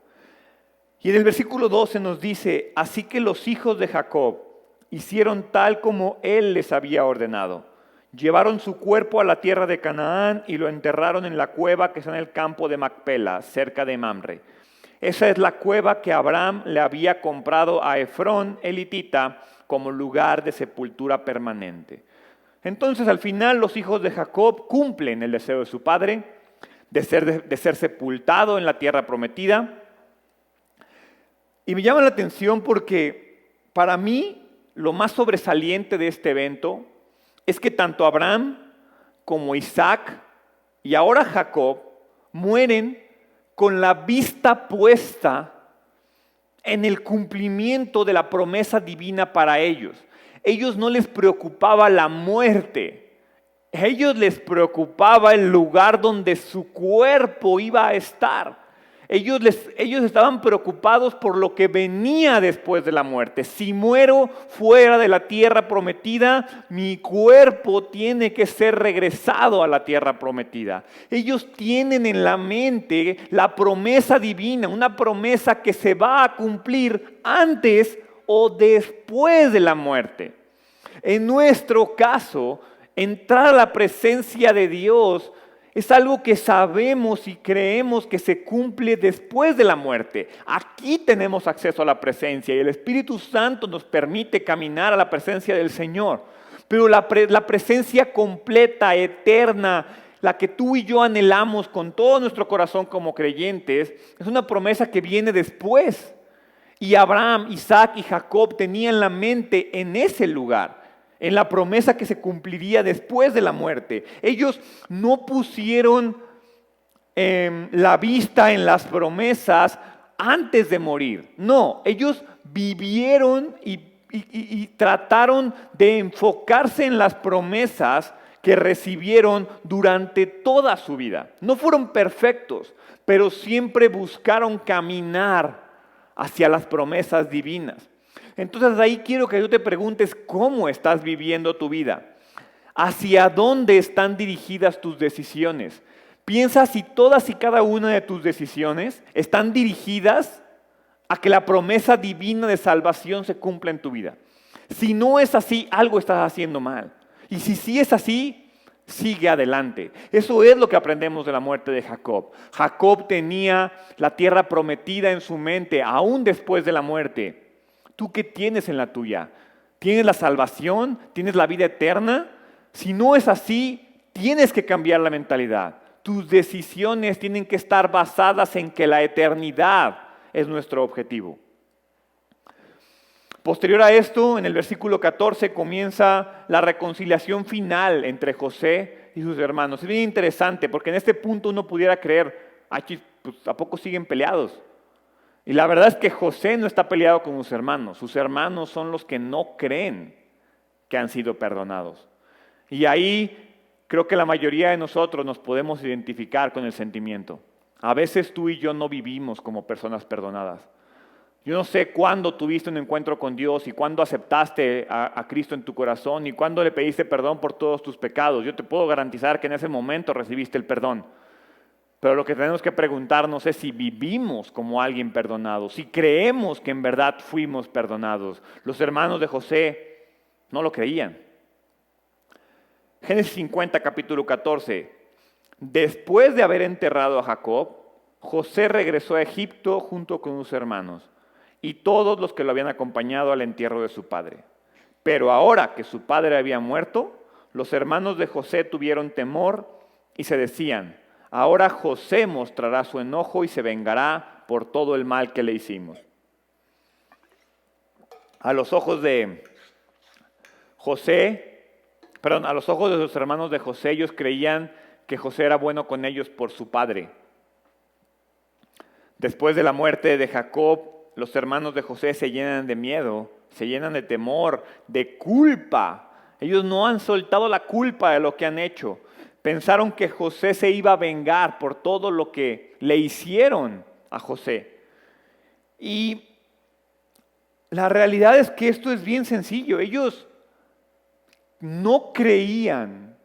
Y en el versículo 12 nos dice: así que los hijos de Jacob hicieron tal como él les había ordenado. Llevaron su cuerpo a la tierra de Canaán y lo enterraron en la cueva que está en el campo de Macpela, cerca de Mamre. Esa es la cueva que Abraham le había comprado a Efrón, el hitita, como lugar de sepultura permanente. Entonces, al final, los hijos de Jacob cumplen el deseo de su padre de ser sepultado en la tierra prometida. Y me llama la atención porque para mí lo más sobresaliente de este evento es que tanto Abraham como Isaac y ahora Jacob mueren con la vista puesta en el cumplimiento de la promesa divina para ellos. Ellos no les preocupaba la muerte, a ellos les preocupaba el lugar donde su cuerpo iba a estar. Ellos estaban preocupados por lo que venía después de la muerte. Si muero fuera de la tierra prometida, mi cuerpo tiene que ser regresado a la tierra prometida. Ellos tienen en la mente la promesa divina, una promesa que se va a cumplir antes o después de la muerte. En nuestro caso, entrar a la presencia de Dios es algo que sabemos y creemos que se cumple después de la muerte. Aquí tenemos acceso a la presencia y el Espíritu Santo nos permite caminar a la presencia del Señor. Pero la presencia completa, eterna, la que tú y yo anhelamos con todo nuestro corazón como creyentes, es una promesa que viene después. Y Abraham, Isaac y Jacob tenían la mente en ese lugar, en la promesa que se cumpliría después de la muerte. Ellos no pusieron la vista en las promesas antes de morir. No, ellos vivieron y trataron de enfocarse en las promesas que recibieron durante toda su vida. No fueron perfectos, pero siempre buscaron caminar hacia las promesas divinas. Entonces ahí quiero que tú te preguntes cómo estás viviendo tu vida. ¿Hacia dónde están dirigidas tus decisiones? Piensa si todas y cada una de tus decisiones están dirigidas a que la promesa divina de salvación se cumpla en tu vida. Si no es así, algo estás haciendo mal. Y si sí es así, sigue adelante. Eso es lo que aprendemos de la muerte de Jacob. Jacob tenía la tierra prometida en su mente, aún después de la muerte. ¿Tú qué tienes en la tuya? ¿Tienes la salvación? ¿Tienes la vida eterna? Si no es así, tienes que cambiar la mentalidad. Tus decisiones tienen que estar basadas en que la eternidad es nuestro objetivo. Posterior a esto, en el versículo 14 comienza la reconciliación final entre José y sus hermanos. Es bien interesante porque en este punto uno pudiera creer, pues, ¿a poco siguen peleados? Y la verdad es que José no está peleado con sus hermanos. Sus hermanos son los que no creen que han sido perdonados. Y ahí creo que la mayoría de nosotros nos podemos identificar con el sentimiento. A veces tú y yo no vivimos como personas perdonadas. Yo no sé cuándo tuviste un encuentro con Dios y cuándo aceptaste a Cristo en tu corazón y cuándo le pediste perdón por todos tus pecados. Yo te puedo garantizar que en ese momento recibiste el perdón. Pero lo que tenemos que preguntarnos es si vivimos como alguien perdonado, si creemos que en verdad fuimos perdonados. Los hermanos de José no lo creían. Génesis 50, capítulo 14. Después de haber enterrado a Jacob, José regresó a Egipto junto con sus hermanos y todos los que lo habían acompañado al entierro de su padre. Pero ahora que su padre había muerto, los hermanos de José tuvieron temor y se decían: ahora José mostrará su enojo y se vengará por todo el mal que le hicimos. A los ojos de sus hermanos de José, ellos creían que José era bueno con ellos por su padre. Después de la muerte de Jacob, los hermanos de José se llenan de miedo, se llenan de temor, de culpa. Ellos no han soltado la culpa de lo que han hecho. Pensaron que José se iba a vengar por todo lo que le hicieron a José. Y la realidad es que esto es bien sencillo. Ellos no creían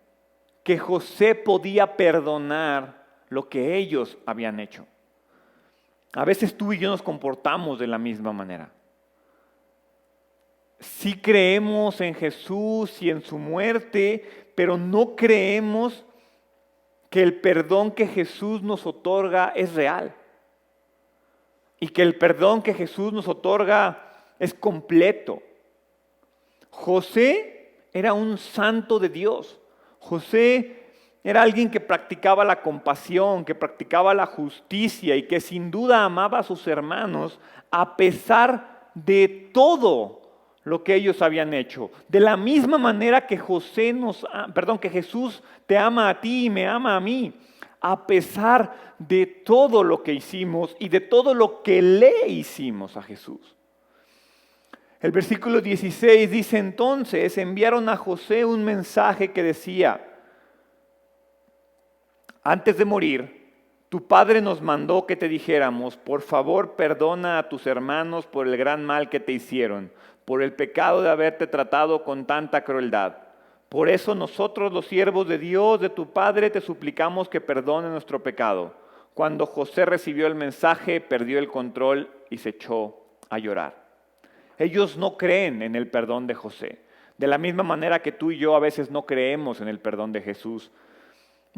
que José podía perdonar lo que ellos habían hecho. A veces tú y yo nos comportamos de la misma manera. Sí creemos en Jesús y en su muerte, pero no creemos que el perdón que Jesús nos otorga es real. Y que el perdón que Jesús nos otorga es completo. José era un santo de Dios. José era alguien que practicaba la compasión, que practicaba la justicia y que sin duda amaba a sus hermanos a pesar de todo lo que ellos habían hecho. De la misma manera que que Jesús te ama a ti y me ama a mí, a pesar de todo lo que hicimos y de todo lo que le hicimos a Jesús. El versículo 16 dice: entonces enviaron a José un mensaje que decía: antes de morir, Tu padre nos mandó que te dijéramos, por favor perdona a tus hermanos por el gran mal que te hicieron, por el pecado de haberte tratado con tanta crueldad. Por eso nosotros, los siervos de Dios, de tu Padre, te suplicamos que perdone nuestro pecado. Cuando José recibió el mensaje, perdió el control y se echó a llorar. Ellos no creen en el perdón de José, de la misma manera que tú y yo a veces no creemos en el perdón de Jesús.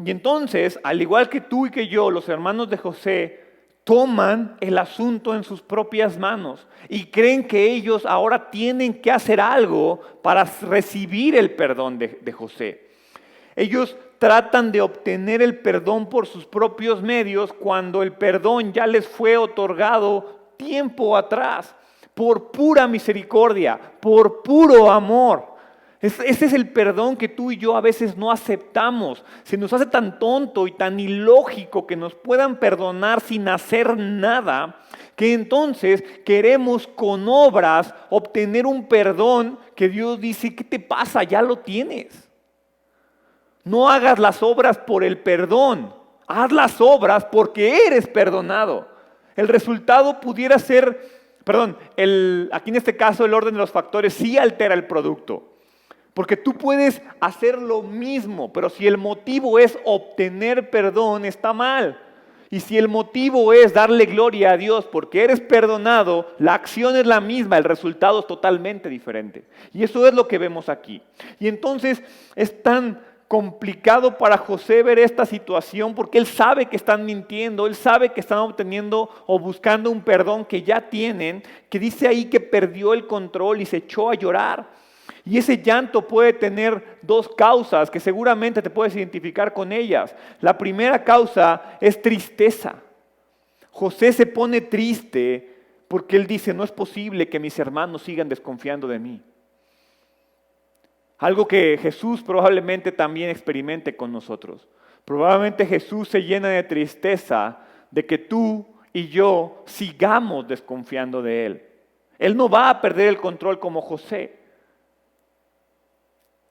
Y entonces, al igual que tú y que yo, los hermanos de José toman el asunto en sus propias manos y creen que ellos ahora tienen que hacer algo para recibir el perdón de José. Ellos tratan de obtener el perdón por sus propios medios cuando el perdón ya les fue otorgado tiempo atrás, por pura misericordia, por puro amor. Ese es el perdón que tú y yo a veces no aceptamos. Se nos hace tan tonto y tan ilógico que nos puedan perdonar sin hacer nada, que entonces queremos con obras obtener un perdón que Dios dice, ¿qué te pasa? Ya lo tienes. No hagas las obras por el perdón, haz las obras porque eres perdonado. El resultado pudiera ser, aquí en este caso el orden de los factores sí altera el producto. Porque tú puedes hacer lo mismo, pero si el motivo es obtener perdón, está mal. Y si el motivo es darle gloria a Dios porque eres perdonado, la acción es la misma, el resultado es totalmente diferente. Y eso es lo que vemos aquí. Y entonces es tan complicado para José ver esta situación porque él sabe que están mintiendo, él sabe que están obteniendo o buscando un perdón que ya tienen, que dice ahí que perdió el control y se echó a llorar. Y ese llanto puede tener dos causas que seguramente te puedes identificar con ellas. La primera causa es tristeza. José se pone triste porque él dice, no es posible que mis hermanos sigan desconfiando de mí. Algo que Jesús probablemente también experimente con nosotros. Probablemente Jesús se llena de tristeza de que tú y yo sigamos desconfiando de Él. Él no va a perder el control como José.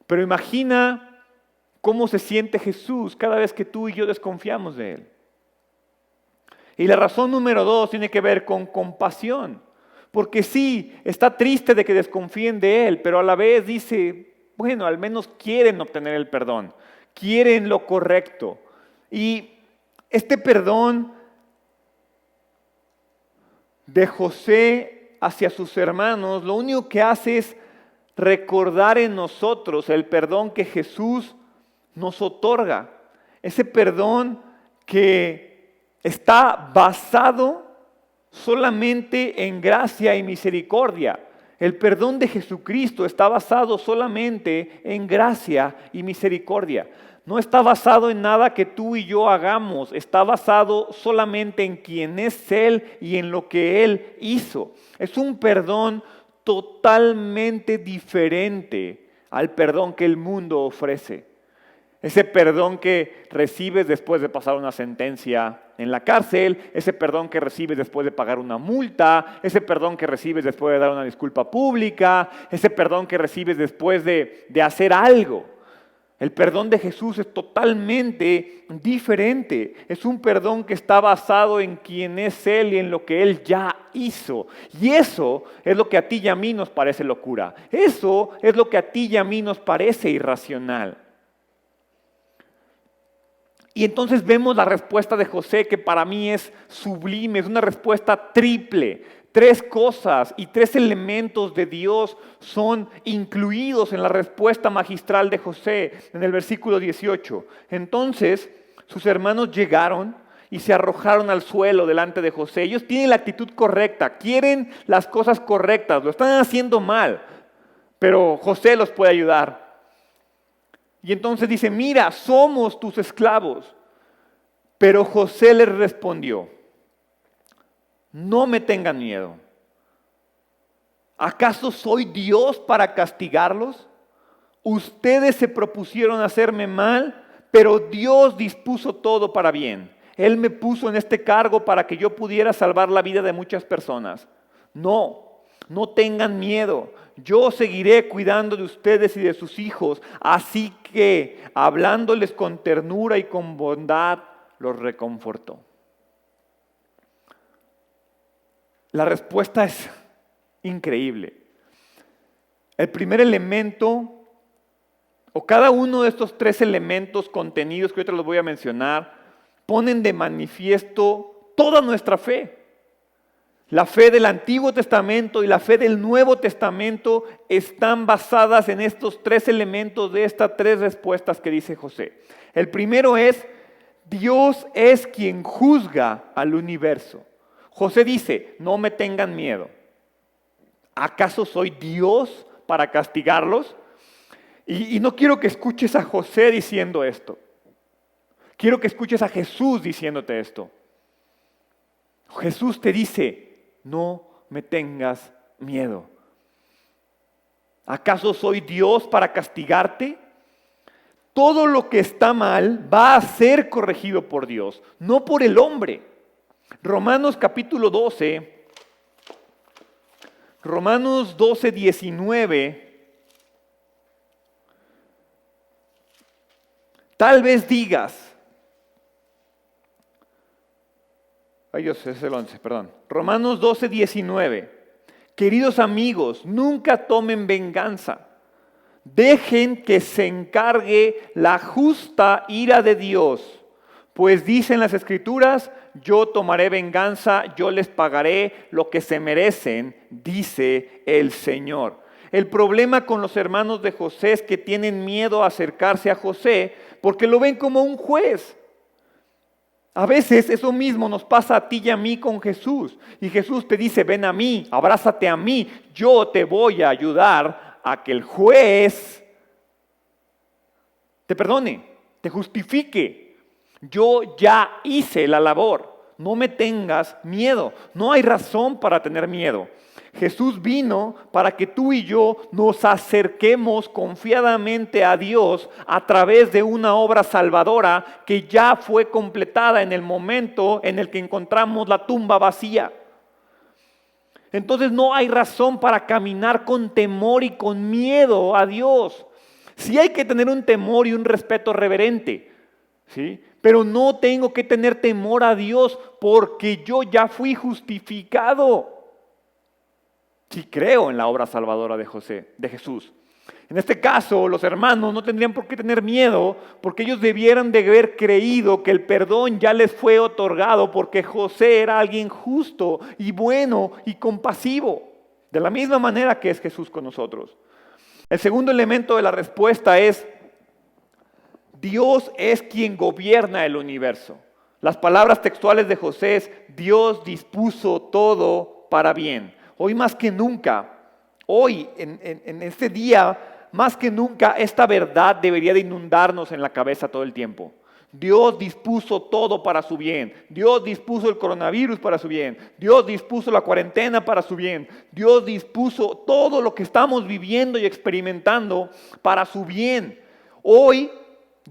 Pero imagina cómo se siente Jesús cada vez que tú y yo desconfiamos de Él. Y la razón número 2 tiene que ver con compasión. Porque sí, está triste de que desconfíen de Él, pero a la vez dice, bueno, al menos quieren obtener el perdón, quieren lo correcto. Y este perdón de José hacia sus hermanos, lo único que hace es recordar en nosotros el perdón que Jesús nos otorga. Ese perdón que está basado solamente en gracia y misericordia. El perdón de Jesucristo está basado solamente en gracia y misericordia. No está basado en nada que tú y yo hagamos. Está basado solamente en quién es Él y en lo que Él hizo. Es un perdón totalmente diferente al perdón que el mundo ofrece. Ese perdón que recibes después de pasar una sentencia en la cárcel, ese perdón que recibes después de pagar una multa, ese perdón que recibes después de dar una disculpa pública, ese perdón que recibes después de hacer algo. El perdón de Jesús es totalmente diferente. Es un perdón que está basado en quién es Él y en lo que Él ya hizo. Y eso es lo que a ti y a mí nos parece locura. Eso es lo que a ti y a mí nos parece irracional. Y entonces vemos la respuesta de José, que para mí es sublime, es una respuesta triple. 3 cosas y 3 elementos de Dios son incluidos en la respuesta magistral de José en el versículo 18. Entonces sus hermanos llegaron y se arrojaron al suelo delante de José. Ellos tienen la actitud correcta, quieren las cosas correctas, lo están haciendo mal, pero José los puede ayudar. Y entonces dice, mira, somos tus esclavos. Pero José les respondió, no me tengan miedo. ¿Acaso soy Dios para castigarlos? Ustedes se propusieron hacerme mal, pero Dios dispuso todo para bien. Él me puso en este cargo para que yo pudiera salvar la vida de muchas personas. No tengan miedo. Yo seguiré cuidando de ustedes y de sus hijos. Así que, hablándoles con ternura y con bondad, los reconfortó. La respuesta es increíble. El primer elemento, o cada uno de estos tres elementos contenidos que ahorita los voy a mencionar, ponen de manifiesto toda nuestra fe. La fe del Antiguo Testamento y la fe del Nuevo Testamento están basadas en estos tres elementos de estas tres respuestas que dice José. El primero es, Dios es quien juzga al universo. José dice, no me tengan miedo. ¿Acaso soy Dios para castigarlos? Y no quiero que escuches a José diciendo esto. Quiero que escuches a Jesús diciéndote esto. Jesús te dice, no me tengas miedo. ¿Acaso soy Dios para castigarte? Todo lo que está mal va a ser corregido por Dios, no por el hombre. Romanos capítulo 12, Romanos 12, 19. Tal vez digas, ay Dios, es el 11, perdón. Romanos 12, 19. Queridos amigos, nunca tomen venganza. Dejen que se encargue la justa ira de Dios. Pues dicen las Escrituras, yo tomaré venganza, yo les pagaré lo que se merecen, dice el Señor. El problema con los hermanos de José es que tienen miedo a acercarse a José porque lo ven como un juez. A veces eso mismo nos pasa a ti y a mí con Jesús. Y Jesús te dice, ven a mí, abrázate a mí, yo te voy a ayudar a que el juez te perdone, te justifique. Yo ya hice la labor, no me tengas miedo, no hay razón para tener miedo. Jesús vino para que tú y yo nos acerquemos confiadamente a Dios a través de una obra salvadora que ya fue completada en el momento en el que encontramos la tumba vacía. Entonces no hay razón para caminar con temor y con miedo a Dios. Sí hay que tener un temor y un respeto reverente, ¿sí? Pero no tengo que tener temor a Dios porque yo ya fui justificado. Sí creo en la obra salvadora de Jesús. En este caso, los hermanos no tendrían por qué tener miedo porque ellos debieran de haber creído que el perdón ya les fue otorgado porque José era alguien justo y bueno y compasivo, de la misma manera que es Jesús con nosotros. El segundo elemento de la respuesta es, Dios es quien gobierna el universo. Las palabras textuales de José es, Dios dispuso todo para bien. Hoy más que nunca, hoy en este día, más que nunca, esta verdad debería de inundarnos en la cabeza todo el tiempo. Dios dispuso todo para su bien. Dios dispuso el coronavirus para su bien. Dios dispuso la cuarentena para su bien. Dios dispuso todo lo que estamos viviendo y experimentando para su bien. Hoy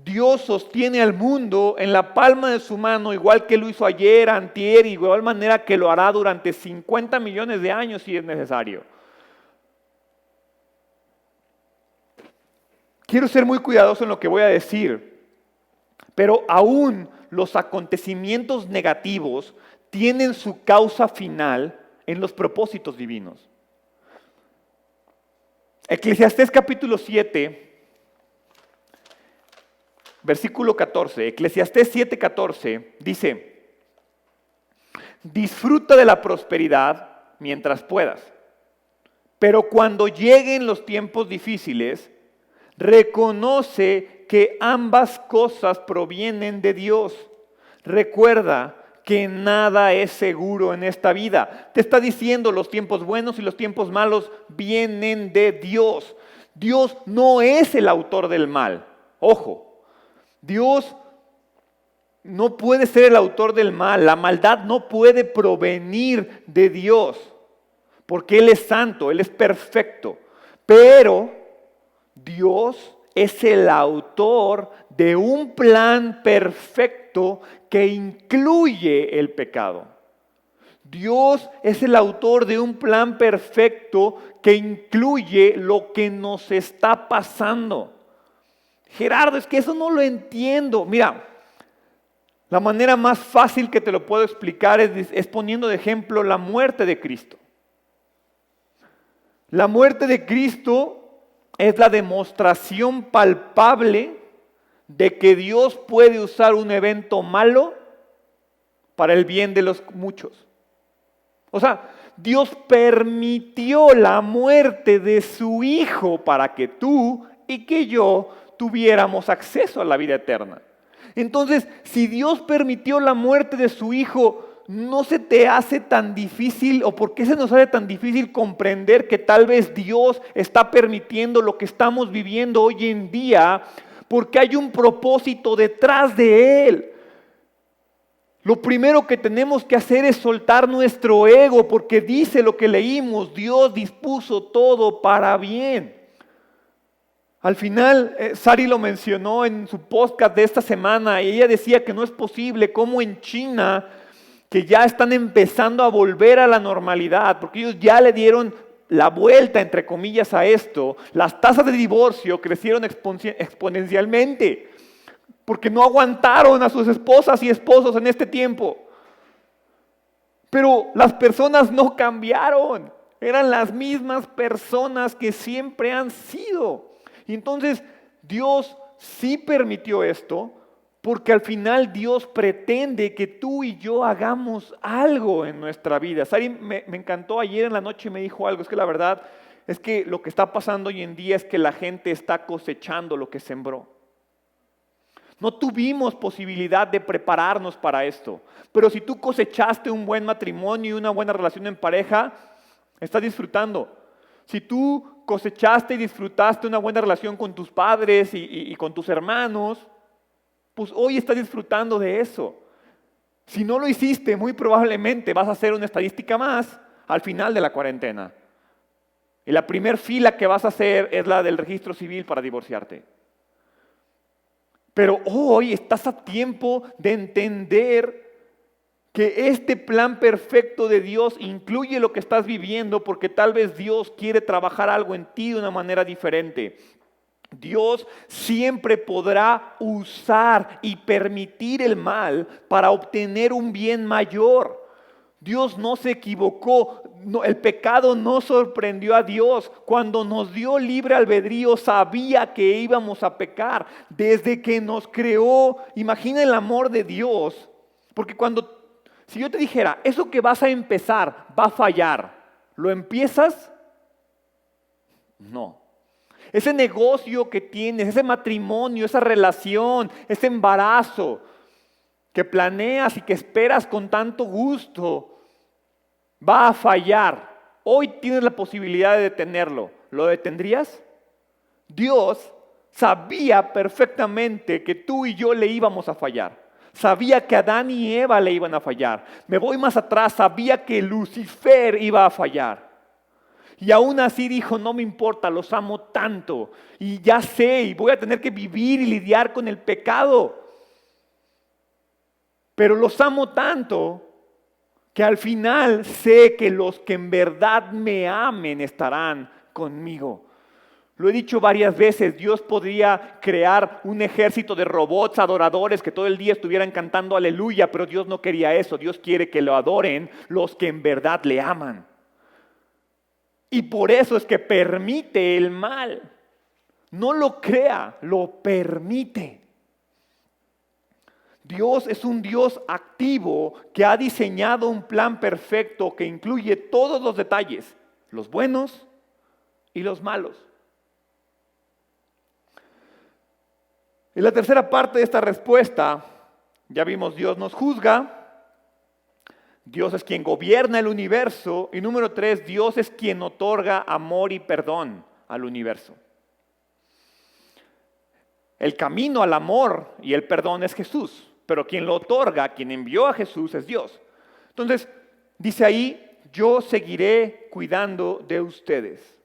Dios sostiene al mundo en la palma de su mano, igual que lo hizo ayer, antier, y de igual manera que lo hará durante 50 millones de años si es necesario. Quiero ser muy cuidadoso en lo que voy a decir, pero aún los acontecimientos negativos tienen su causa final en los propósitos divinos. Eclesiastés capítulo 7, versículo 14, Eclesiastés 7:14 dice, disfruta de la prosperidad mientras puedas, pero cuando lleguen los tiempos difíciles, reconoce que ambas cosas provienen de Dios. Recuerda que nada es seguro en esta vida. Te está diciendo los tiempos buenos y los tiempos malos vienen de Dios. Dios no es el autor del mal. Ojo. Dios no puede ser el autor del mal, la maldad no puede provenir de Dios, porque Él es santo, Él es perfecto, pero Dios es el autor de un plan perfecto que incluye el pecado. Dios es el autor de un plan perfecto que incluye lo que nos está pasando. Gerardo, es que eso no lo entiendo. Mira, La manera más fácil que te lo puedo explicar es poniendo de ejemplo la muerte de Cristo. La muerte de Cristo es la demostración palpable de que Dios puede usar un evento malo para el bien de los muchos. O sea, Dios permitió la muerte de su Hijo para que tú y que yo tuviéramos acceso a la vida eterna. Entonces, si Dios permitió la muerte de su Hijo, ¿no se te hace tan difícil o por qué se nos hace tan difícil comprender que tal vez Dios está permitiendo lo que estamos viviendo hoy en día? Porque hay un propósito detrás de Él. Lo primero que tenemos que hacer es soltar nuestro ego, porque dice lo que leímos, Dios dispuso todo para bien. Al final, Sari lo mencionó en su podcast de esta semana, y ella decía que no es posible cómo en China, que ya están empezando a volver a la normalidad, porque ellos ya le dieron la vuelta, entre comillas, a esto, las tasas de divorcio crecieron exponencialmente, porque no aguantaron a sus esposas y esposos en este tiempo. Pero las personas no cambiaron, eran las mismas personas que siempre han sido. Y entonces Dios sí permitió esto, porque al final Dios pretende que tú y yo hagamos algo en nuestra vida. Sari me encantó ayer en la noche, me dijo algo, es que la verdad es que lo que está pasando hoy en día es que la gente está cosechando lo que sembró. No tuvimos posibilidad de prepararnos para esto, pero si tú cosechaste un buen matrimonio y una buena relación en pareja, estás disfrutando. Si tú cosechaste y disfrutaste una buena relación con tus padres y con tus hermanos, pues hoy estás disfrutando de eso. Si no lo hiciste, muy probablemente vas a hacer una estadística más al final de la cuarentena. Y la primer fila que vas a hacer es la del registro civil para divorciarte. Pero hoy estás a tiempo de entender que este plan perfecto de Dios incluye lo que estás viviendo, porque tal vez Dios quiere trabajar algo en ti de una manera diferente. Dios siempre podrá usar y permitir el mal para obtener un bien mayor. Dios no se equivocó, el pecado no sorprendió a Dios. Cuando nos dio libre albedrío sabía que íbamos a pecar. Desde que nos creó, imagina el amor de Dios, porque si yo te dijera, eso que vas a empezar va a fallar, ¿lo empiezas? No. Ese negocio que tienes, ese matrimonio, esa relación, ese embarazo que planeas y que esperas con tanto gusto, va a fallar. Hoy tienes la posibilidad de detenerlo. ¿Lo detendrías? Dios sabía perfectamente que tú y yo le íbamos a fallar. Sabía que Adán y Eva le iban a fallar. Me voy más atrás, sabía que Lucifer iba a fallar. Y aún así dijo, no me importa, los amo tanto. Y ya sé, y voy a tener que vivir y lidiar con el pecado. Pero los amo tanto que al final sé que los que en verdad me amen estarán conmigo. Lo he dicho varias veces, Dios podría crear un ejército de robots adoradores que todo el día estuvieran cantando aleluya, pero Dios no quería eso. Dios quiere que lo adoren los que en verdad le aman. Y por eso es que permite el mal. No lo crea, lo permite. Dios es un Dios activo que ha diseñado un plan perfecto que incluye todos los detalles, los buenos y los malos. En la tercera parte de esta respuesta, ya vimos, Dios nos juzga. Dios es quien gobierna el universo. Y número 3, Dios es quien otorga amor y perdón al universo. El camino al amor y el perdón es Jesús, pero quien lo otorga, quien envió a Jesús es Dios. Entonces, dice ahí, yo seguiré cuidando de ustedes.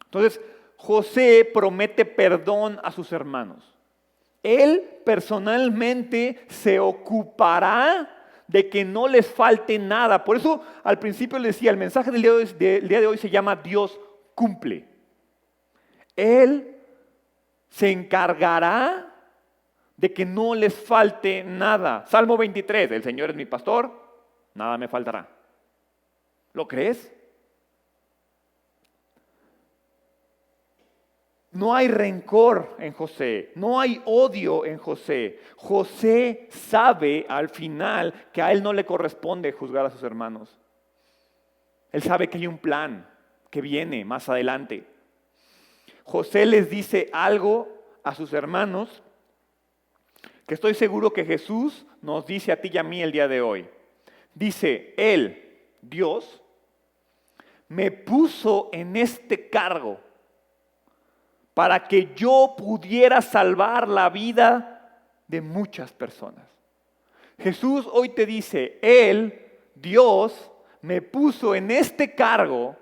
Entonces, José promete perdón a sus hermanos. Él personalmente se ocupará de que no les falte nada. Por eso al principio les decía, el mensaje del día de hoy se llama Dios cumple. Él se encargará de que no les falte nada. Salmo 23, el Señor es mi pastor, nada me faltará. ¿Lo crees? No hay rencor en José, no hay odio en José. José sabe al final que a él no le corresponde juzgar a sus hermanos. Él sabe que hay un plan que viene más adelante. José les dice algo a sus hermanos que estoy seguro que Jesús nos dice a ti y a mí el día de hoy. Dice, Él, Dios, me puso en este cargo para que yo pudiera salvar la vida de muchas personas. Jesús hoy te dice, Él, Dios, me puso en este cargo,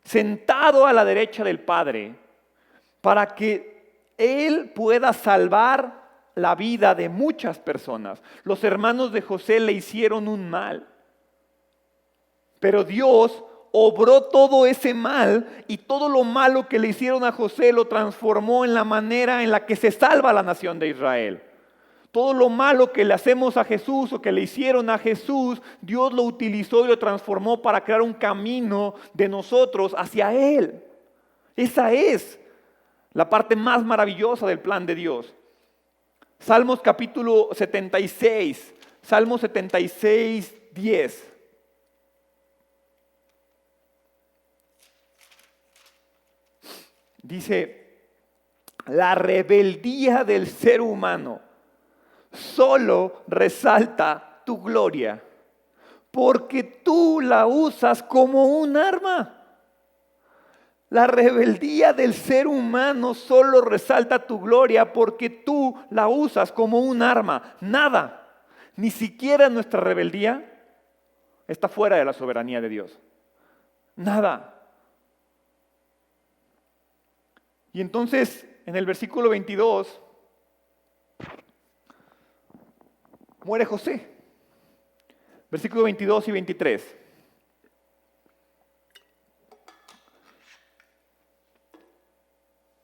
sentado a la derecha del Padre, para que Él pueda salvar la vida de muchas personas. Los hermanos de José le hicieron un mal, pero Dios obró todo ese mal y todo lo malo que le hicieron a José lo transformó en la manera en la que se salva la nación de Israel. Todo lo malo que le hacemos a Jesús o que le hicieron a Jesús, Dios lo utilizó y lo transformó para crear un camino de nosotros hacia Él. Esa es la parte más maravillosa del plan de Dios. Salmos capítulo 76, Salmos 76, 10. Dice, la rebeldía del ser humano solo resalta tu gloria, porque tú la usas como un arma. La rebeldía del ser humano solo resalta tu gloria porque tú la usas como un arma. Nada, ni siquiera nuestra rebeldía está fuera de la soberanía de Dios. Nada. Y entonces, en el versículo 22, muere José. Versículo 22 y 23.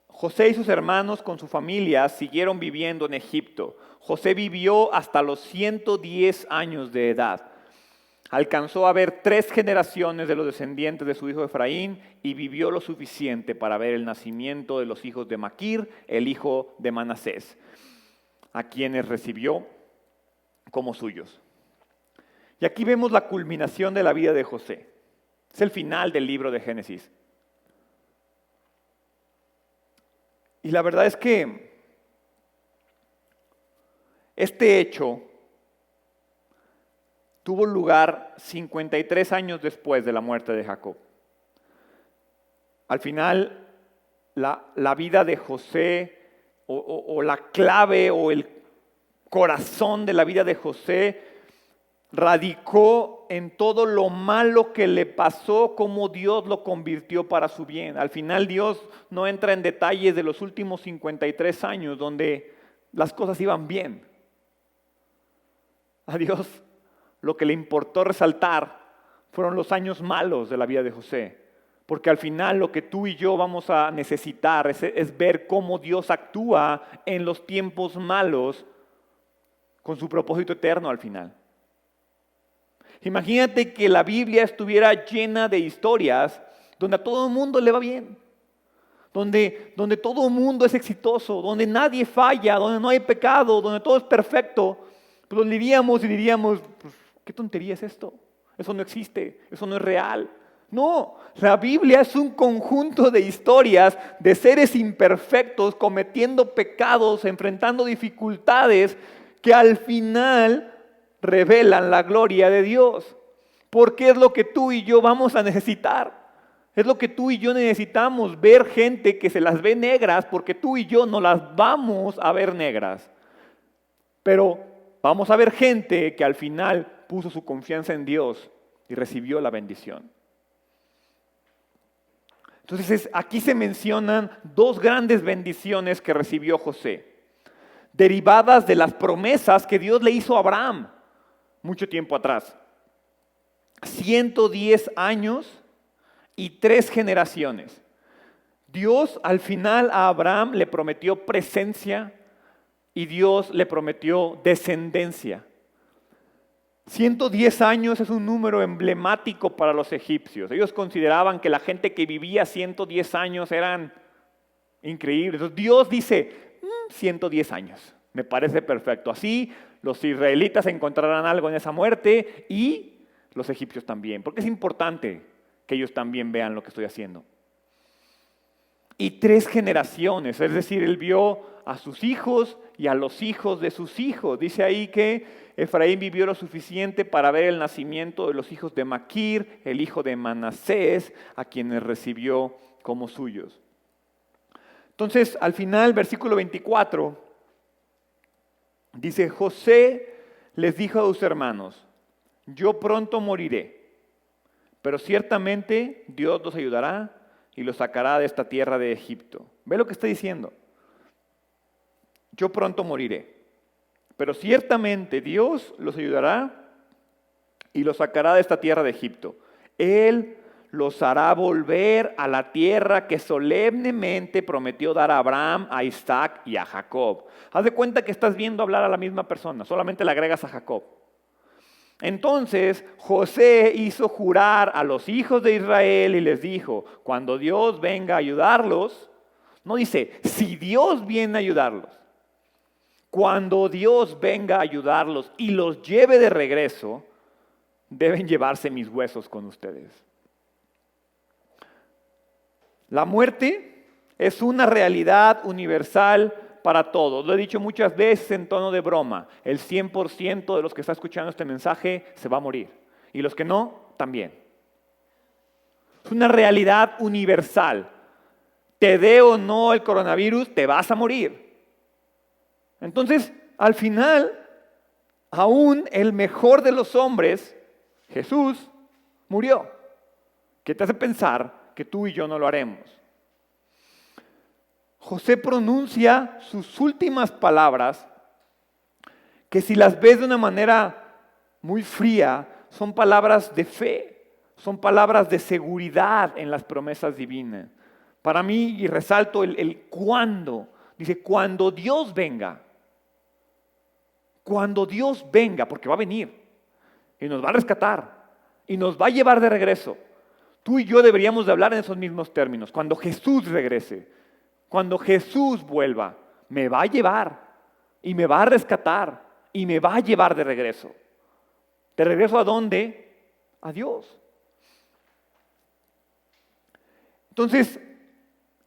José y sus hermanos con su familia siguieron viviendo en Egipto. José vivió hasta los 110 años de edad. Alcanzó a ver 3 generaciones de los descendientes de su hijo Efraín y vivió lo suficiente para ver el nacimiento de los hijos de Maquir, el hijo de Manasés, a quienes recibió como suyos. Y aquí vemos la culminación de la vida de José. Es el final del libro de Génesis. Y la verdad es que este hecho tuvo lugar 53 años después de la muerte de Jacob. Al final, la vida de José, o la clave o el corazón de la vida de José, radicó en todo lo malo que le pasó, cómo Dios lo convirtió para su bien. Al final Dios no entra en detalles de los últimos 53 años donde las cosas iban bien. A Dios lo que le importó resaltar fueron los años malos de la vida de José. Porque al final lo que tú y yo vamos a necesitar es ver cómo Dios actúa en los tiempos malos con su propósito eterno al final. Imagínate que la Biblia estuviera llena de historias donde a todo el mundo le va bien, donde todo el mundo es exitoso, donde nadie falla, donde no hay pecado, donde todo es perfecto. Pues lo leeríamos y diríamos, pues, ¿qué tontería es esto? Eso no existe, eso no es real. No, la Biblia es un conjunto de historias de seres imperfectos cometiendo pecados, enfrentando dificultades que al final revelan la gloria de Dios. Porque es lo que tú y yo vamos a necesitar. Es lo que tú y yo necesitamos, ver gente que se las ve negras, porque tú y yo no las vamos a ver negras. Pero vamos a ver gente que al final puso su confianza en Dios y recibió la bendición. Entonces aquí se mencionan 2 grandes bendiciones que recibió José, derivadas de las promesas que Dios le hizo a Abraham mucho tiempo atrás. 110 años y 3 generaciones. Dios al final a Abraham le prometió presencia y Dios le prometió descendencia. 110 años es un número emblemático para los egipcios. Ellos consideraban que la gente que vivía 110 años eran increíbles. Entonces Dios dice, 110 años, me parece perfecto. Así los israelitas encontrarán algo en esa muerte y los egipcios también, porque es importante que ellos también vean lo que estoy haciendo. Y 3 generaciones, es decir, él vio a sus hijos y a los hijos de sus hijos. Dice ahí que Efraín vivió lo suficiente para ver el nacimiento de los hijos de Maquir, el hijo de Manasés, a quienes recibió como suyos. Entonces, al final, versículo 24, dice, José les dijo a sus hermanos, yo pronto moriré, pero ciertamente Dios los ayudará y los sacará de esta tierra de Egipto. ¿Ve lo que está diciendo? Yo pronto moriré, pero ciertamente Dios los ayudará y los sacará de esta tierra de Egipto. Él los hará volver a la tierra que solemnemente prometió dar a Abraham, a Isaac y a Jacob. Haz de cuenta que estás viendo hablar a la misma persona, solamente le agregas a Jacob. Entonces José hizo jurar a los hijos de Israel y les dijo, cuando Dios venga a ayudarlos, no dice, si Dios viene a ayudarlos, cuando Dios venga a ayudarlos y los lleve de regreso, deben llevarse mis huesos con ustedes. La muerte es una realidad universal para todos. Lo he dicho muchas veces en tono de broma. El 100% de los que están escuchando este mensaje se va a morir. Y los que no, también. Es una realidad universal. Te dé o no el coronavirus, te vas a morir. Entonces, al final, aún el mejor de los hombres, Jesús, murió. ¿Qué te hace pensar que tú y yo no lo haremos? José pronuncia sus últimas palabras, que si las ves de una manera muy fría, son palabras de fe, son palabras de seguridad en las promesas divinas. Para mí, y resalto el cuándo, dice, cuando Dios venga, porque va a venir y nos va a rescatar y nos va a llevar de regreso. Tú y yo deberíamos de hablar en esos mismos términos. Cuando Jesús regrese, cuando Jesús vuelva, me va a llevar y me va a rescatar y me va a llevar de regreso. ¿De regreso a dónde? A Dios. Entonces,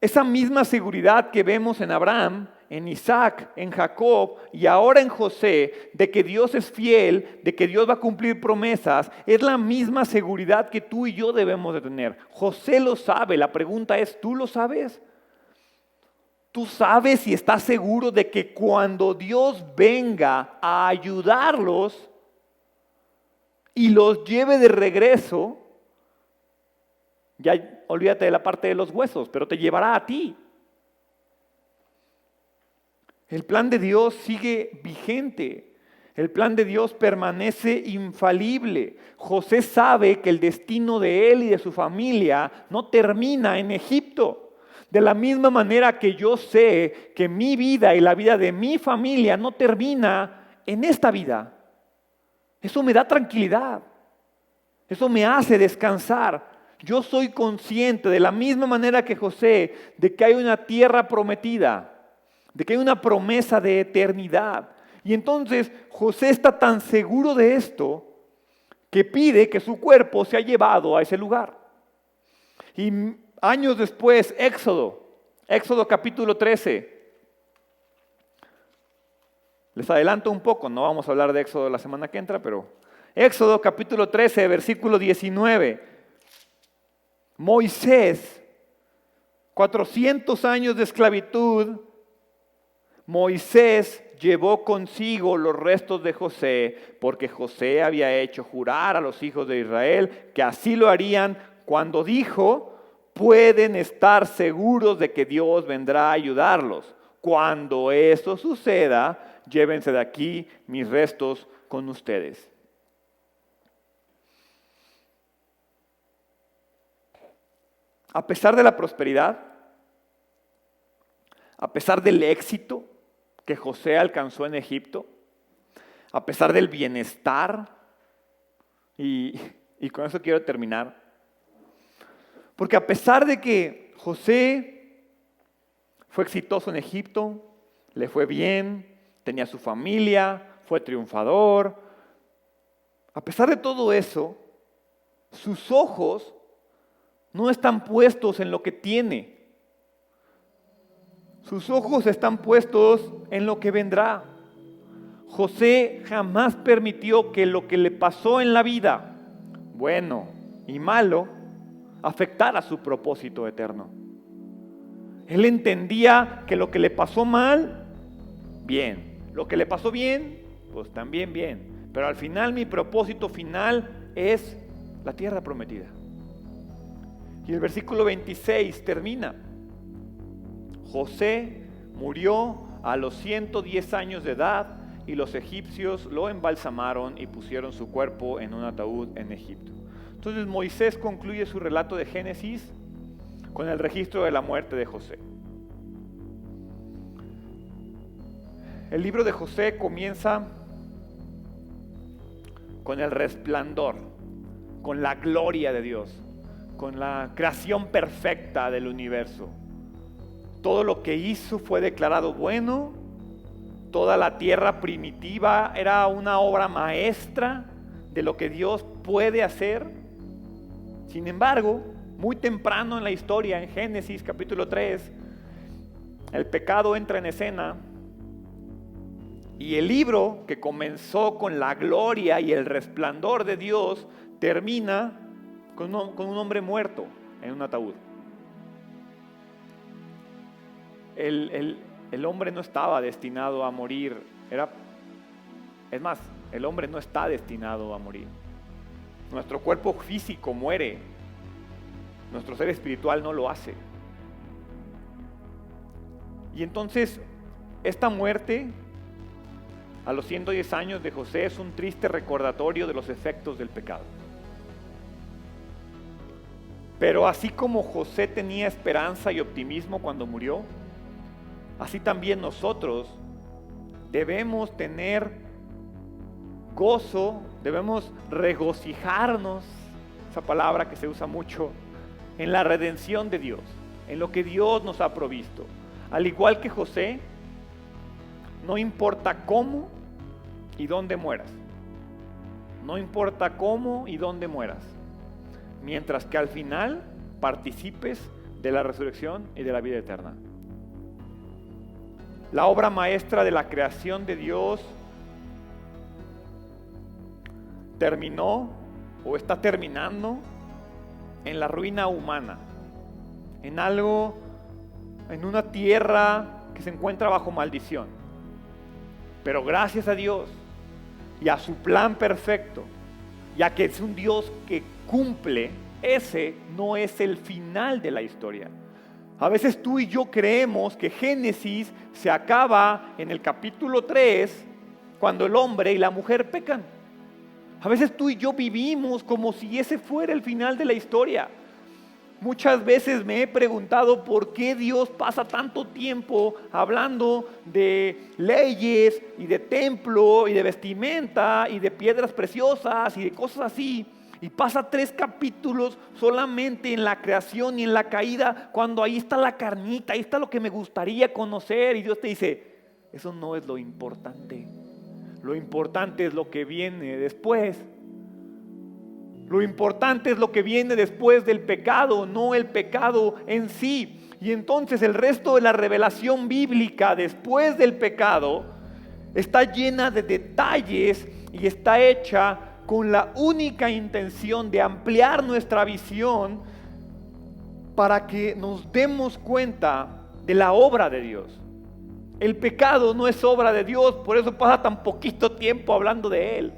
esa misma seguridad que vemos en Abraham, en Isaac, en Jacob y ahora en José, de que Dios es fiel, de que Dios va a cumplir promesas, es la misma seguridad que tú y yo debemos de tener. José lo sabe, la pregunta es, ¿tú lo sabes? ¿Tú sabes y estás seguro de que cuando Dios venga a ayudarlos y los lleve de regreso, ya olvídate de la parte de los huesos, pero te llevará a ti? El plan de Dios sigue vigente. El plan de Dios permanece infalible. José sabe que el destino de él y de su familia no termina en Egipto. De la misma manera que yo sé que mi vida y la vida de mi familia no termina en esta vida. Eso me da tranquilidad. Eso me hace descansar. Yo soy consciente de la misma manera que José de que hay una tierra prometida, de que hay una promesa de eternidad. Y entonces José está tan seguro de esto que pide que su cuerpo sea llevado a ese lugar. Y años después, Éxodo capítulo 13. Les adelanto un poco, no vamos a hablar de Éxodo la semana que entra, pero Éxodo capítulo 13, versículo 19. Moisés, 400 años de esclavitud, Moisés llevó consigo los restos de José, porque José había hecho jurar a los hijos de Israel que así lo harían cuando dijo, pueden estar seguros de que Dios vendrá a ayudarlos. Cuando eso suceda, llévense de aquí mis restos con ustedes. A pesar de la prosperidad, a pesar del éxito que José alcanzó en Egipto, a pesar del bienestar, y con eso quiero terminar, porque a pesar de que José fue exitoso en Egipto, le fue bien, tenía su familia, fue triunfador, a pesar de todo eso, sus ojos no están puestos en lo que tiene. Sus ojos están puestos en lo que vendrá. José jamás permitió que lo que le pasó en la vida, bueno y malo, afectara su propósito eterno. Él entendía que lo que le pasó mal, bien. Lo que le pasó bien, pues también bien. Pero al final mi propósito final es la tierra prometida. Y el versículo 26 termina. José murió a los 110 años de edad y los egipcios lo embalsamaron y pusieron su cuerpo en un ataúd en Egipto. Entonces Moisés concluye su relato de Génesis con el registro de la muerte de José. El libro de José comienza con el resplandor, con la gloria de Dios, con la creación perfecta del universo. Todo lo que hizo fue declarado bueno, toda la tierra primitiva era una obra maestra de lo que Dios puede hacer. Sin embargo, muy temprano en la historia, en Génesis capítulo 3, el pecado entra en escena y el libro que comenzó con la gloria y el resplandor de Dios termina con un hombre muerto en un ataúd. El hombre no estaba destinado a morir. Es más, el hombre no está destinado a morir. Nuestro cuerpo físico muere. Nuestro ser espiritual no lo hace. Y entonces, esta muerte a los 110 años de José es un triste recordatorio de los efectos del pecado. Pero así como José tenía esperanza y optimismo cuando murió, así también nosotros debemos tener gozo, debemos regocijarnos, esa palabra que se usa mucho, en la redención de Dios, en lo que Dios nos ha provisto. Al igual que José, no importa cómo y dónde mueras. No importa cómo y dónde mueras. Mientras que al final participes de la resurrección y de la vida eterna. La obra maestra de la creación de Dios terminó o está terminando en la ruina humana, en algo, en una tierra que se encuentra bajo maldición. Pero gracias a Dios y a su plan perfecto, ya que es un Dios que cumple, ese no es el final de la historia. A veces tú y yo creemos que Génesis se acaba en el capítulo 3, cuando el hombre y la mujer pecan. A veces tú y yo vivimos como si ese fuera el final de la historia. Muchas veces me he preguntado por qué Dios pasa tanto tiempo hablando de leyes y de templo y de vestimenta y de piedras preciosas y de cosas así. Y pasa 3 capítulos solamente en la creación y en la caída, cuando ahí está la carnita, ahí está lo que me gustaría conocer. Y Dios te dice, eso no es lo importante. Lo importante es lo que viene después. Lo importante es lo que viene después del pecado, no el pecado en sí. Y entonces el resto de la revelación bíblica después del pecado está llena de detalles y está hecha con la única intención de ampliar nuestra visión para que nos demos cuenta de la obra de Dios. El pecado no es obra de Dios, por eso pasa tan poquito tiempo hablando de él.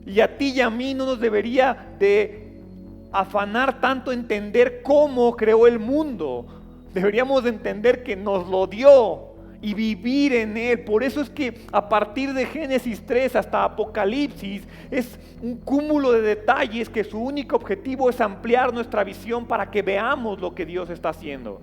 Y a ti y a mí no nos debería de afanar tanto entender cómo creó el mundo. Deberíamos de entender que nos lo dio y vivir en él. Por eso es que a partir de Génesis 3 hasta Apocalipsis es un cúmulo de detalles que su único objetivo es ampliar nuestra visión para que veamos lo que Dios está haciendo.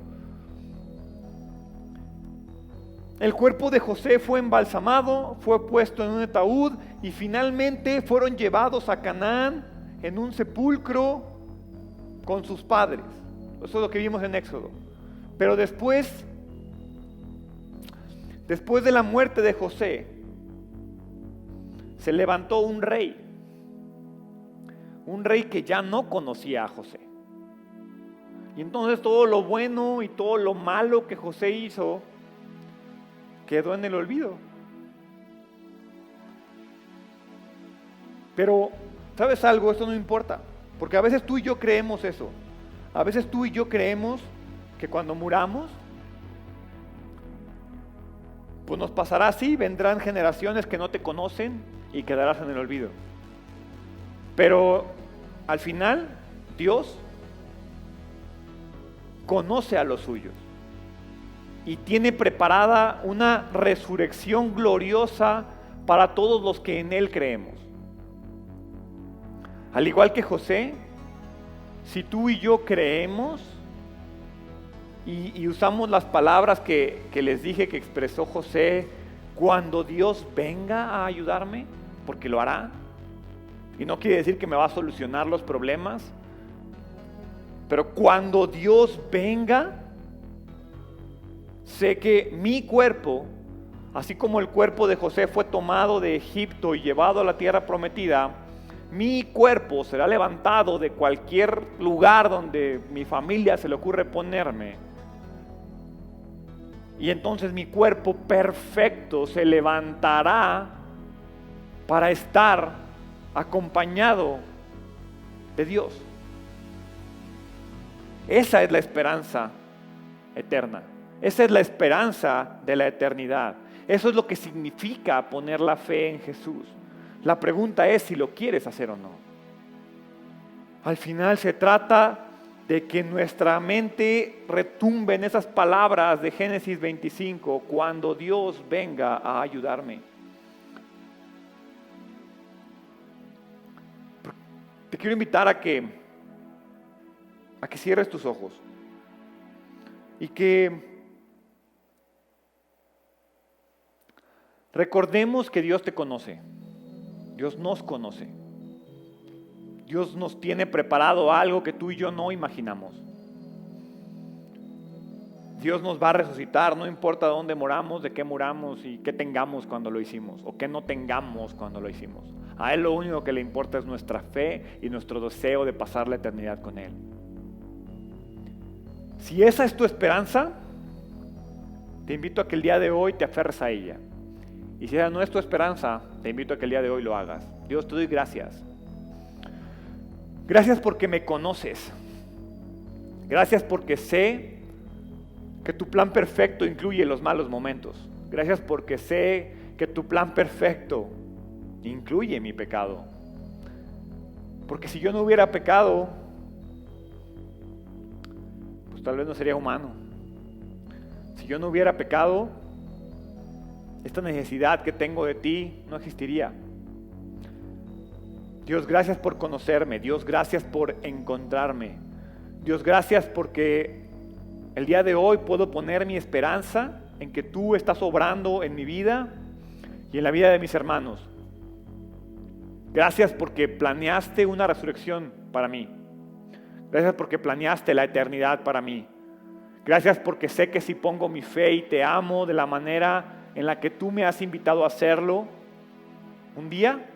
el cuerpo de José fue embalsamado, fue puesto en un ataúd y finalmente fueron llevados a Canaán en un sepulcro con sus padres. Eso es lo que vimos en Éxodo. Pero después de la muerte de José, se levantó un rey que ya no conocía a José. Y entonces todo lo bueno y todo lo malo que José hizo quedó en el olvido. Pero, ¿sabes algo? Esto no importa, porque a veces tú y yo creemos eso. A veces tú y yo creemos que cuando muramos, pues nos pasará así, vendrán generaciones que no te conocen y quedarás en el olvido. Pero al final, Dios conoce a los suyos y tiene preparada una resurrección gloriosa para todos los que en Él creemos. Al igual que José, si tú y yo creemos y usamos las palabras que les dije que expresó José, cuando Dios venga a ayudarme, porque lo hará, y no quiere decir que me va a solucionar los problemas, pero cuando Dios venga, sé que mi cuerpo, así como el cuerpo de José fue tomado de Egipto y llevado a la tierra prometida, mi cuerpo será levantado de cualquier lugar donde mi familia se le ocurre ponerme. Y entonces mi cuerpo perfecto se levantará para estar acompañado de Dios. Esa es la esperanza eterna. Esa es la esperanza de la eternidad. Eso es lo que significa poner la fe en Jesús. La pregunta es si lo quieres hacer o no. Al final se trata de que nuestra mente retumbe en esas palabras de Génesis 25, cuando Dios venga a ayudarme. Te quiero invitar a que cierres tus ojos y que recordemos que Dios te conoce, Dios nos conoce, Dios nos tiene preparado algo que tú y yo no imaginamos. Dios nos va a resucitar, no importa dónde moramos, de qué moramos y qué tengamos cuando lo hicimos o qué no tengamos cuando lo hicimos. A Él lo único que le importa es nuestra fe y nuestro deseo de pasar la eternidad con Él. Si esa es tu esperanza, te invito a que el día de hoy te aferres a ella. Y si esa no es tu esperanza, te invito a que el día de hoy lo hagas. Dios, te doy gracias. Gracias porque me conoces. Gracias porque sé que tu plan perfecto incluye los malos momentos. Gracias porque sé que tu plan perfecto incluye mi pecado. Porque si yo no hubiera pecado, pues tal vez no sería humano. Si yo no hubiera pecado, esta necesidad que tengo de ti no existiría. Dios, gracias por conocerme. Dios, gracias por encontrarme. Dios, gracias porque el día de hoy puedo poner mi esperanza en que tú estás obrando en mi vida y en la vida de mis hermanos. Gracias porque planeaste una resurrección para mí. Gracias porque planeaste la eternidad para mí. Gracias porque sé que si pongo mi fe y te amo de la manera en la que tú me has invitado a hacerlo, un día,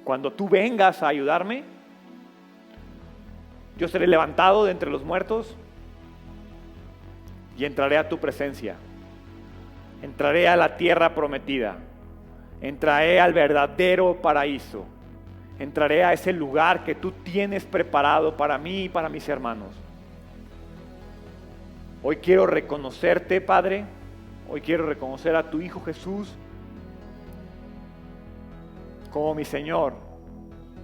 cuando tú vengas a ayudarme, yo seré levantado de entre los muertos y entraré a tu presencia. Entraré a la tierra prometida. Entraré al verdadero paraíso. Entraré a ese lugar que tú tienes preparado para mí y para mis hermanos. Hoy quiero reconocerte, Padre. Hoy quiero reconocer a tu Hijo Jesús como mi Señor,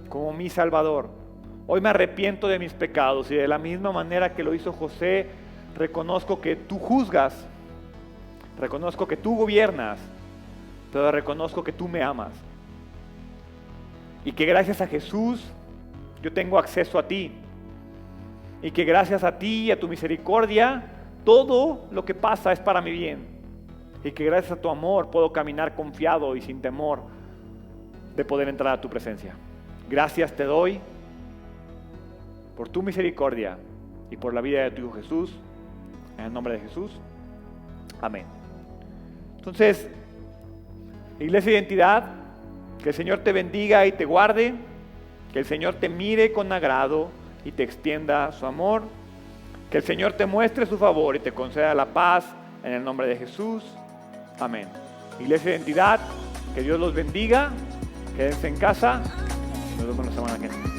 como mi Salvador. Hoy me arrepiento de mis pecados y de la misma manera que lo hizo José, reconozco que tú juzgas, reconozco que tú gobiernas, pero reconozco que tú me amas. Y que gracias a Jesús yo tengo acceso a ti. Y que gracias a ti y a tu misericordia, todo lo que pasa es para mi bien. y que gracias a tu amor puedo caminar confiado y sin temor de poder entrar a tu presencia. Gracias te doy por tu misericordia y por la vida de tu Hijo Jesús. En el nombre de Jesús. Amén. Entonces, Iglesia Identidad, que el Señor te bendiga y te guarde, que el Señor te mire con agrado y te extienda su amor, que el Señor te muestre su favor y te conceda la paz en el nombre de Jesús. Amén. Iglesia Identidad, que Dios los bendiga, quédense en casa, nos vemos la semana que viene.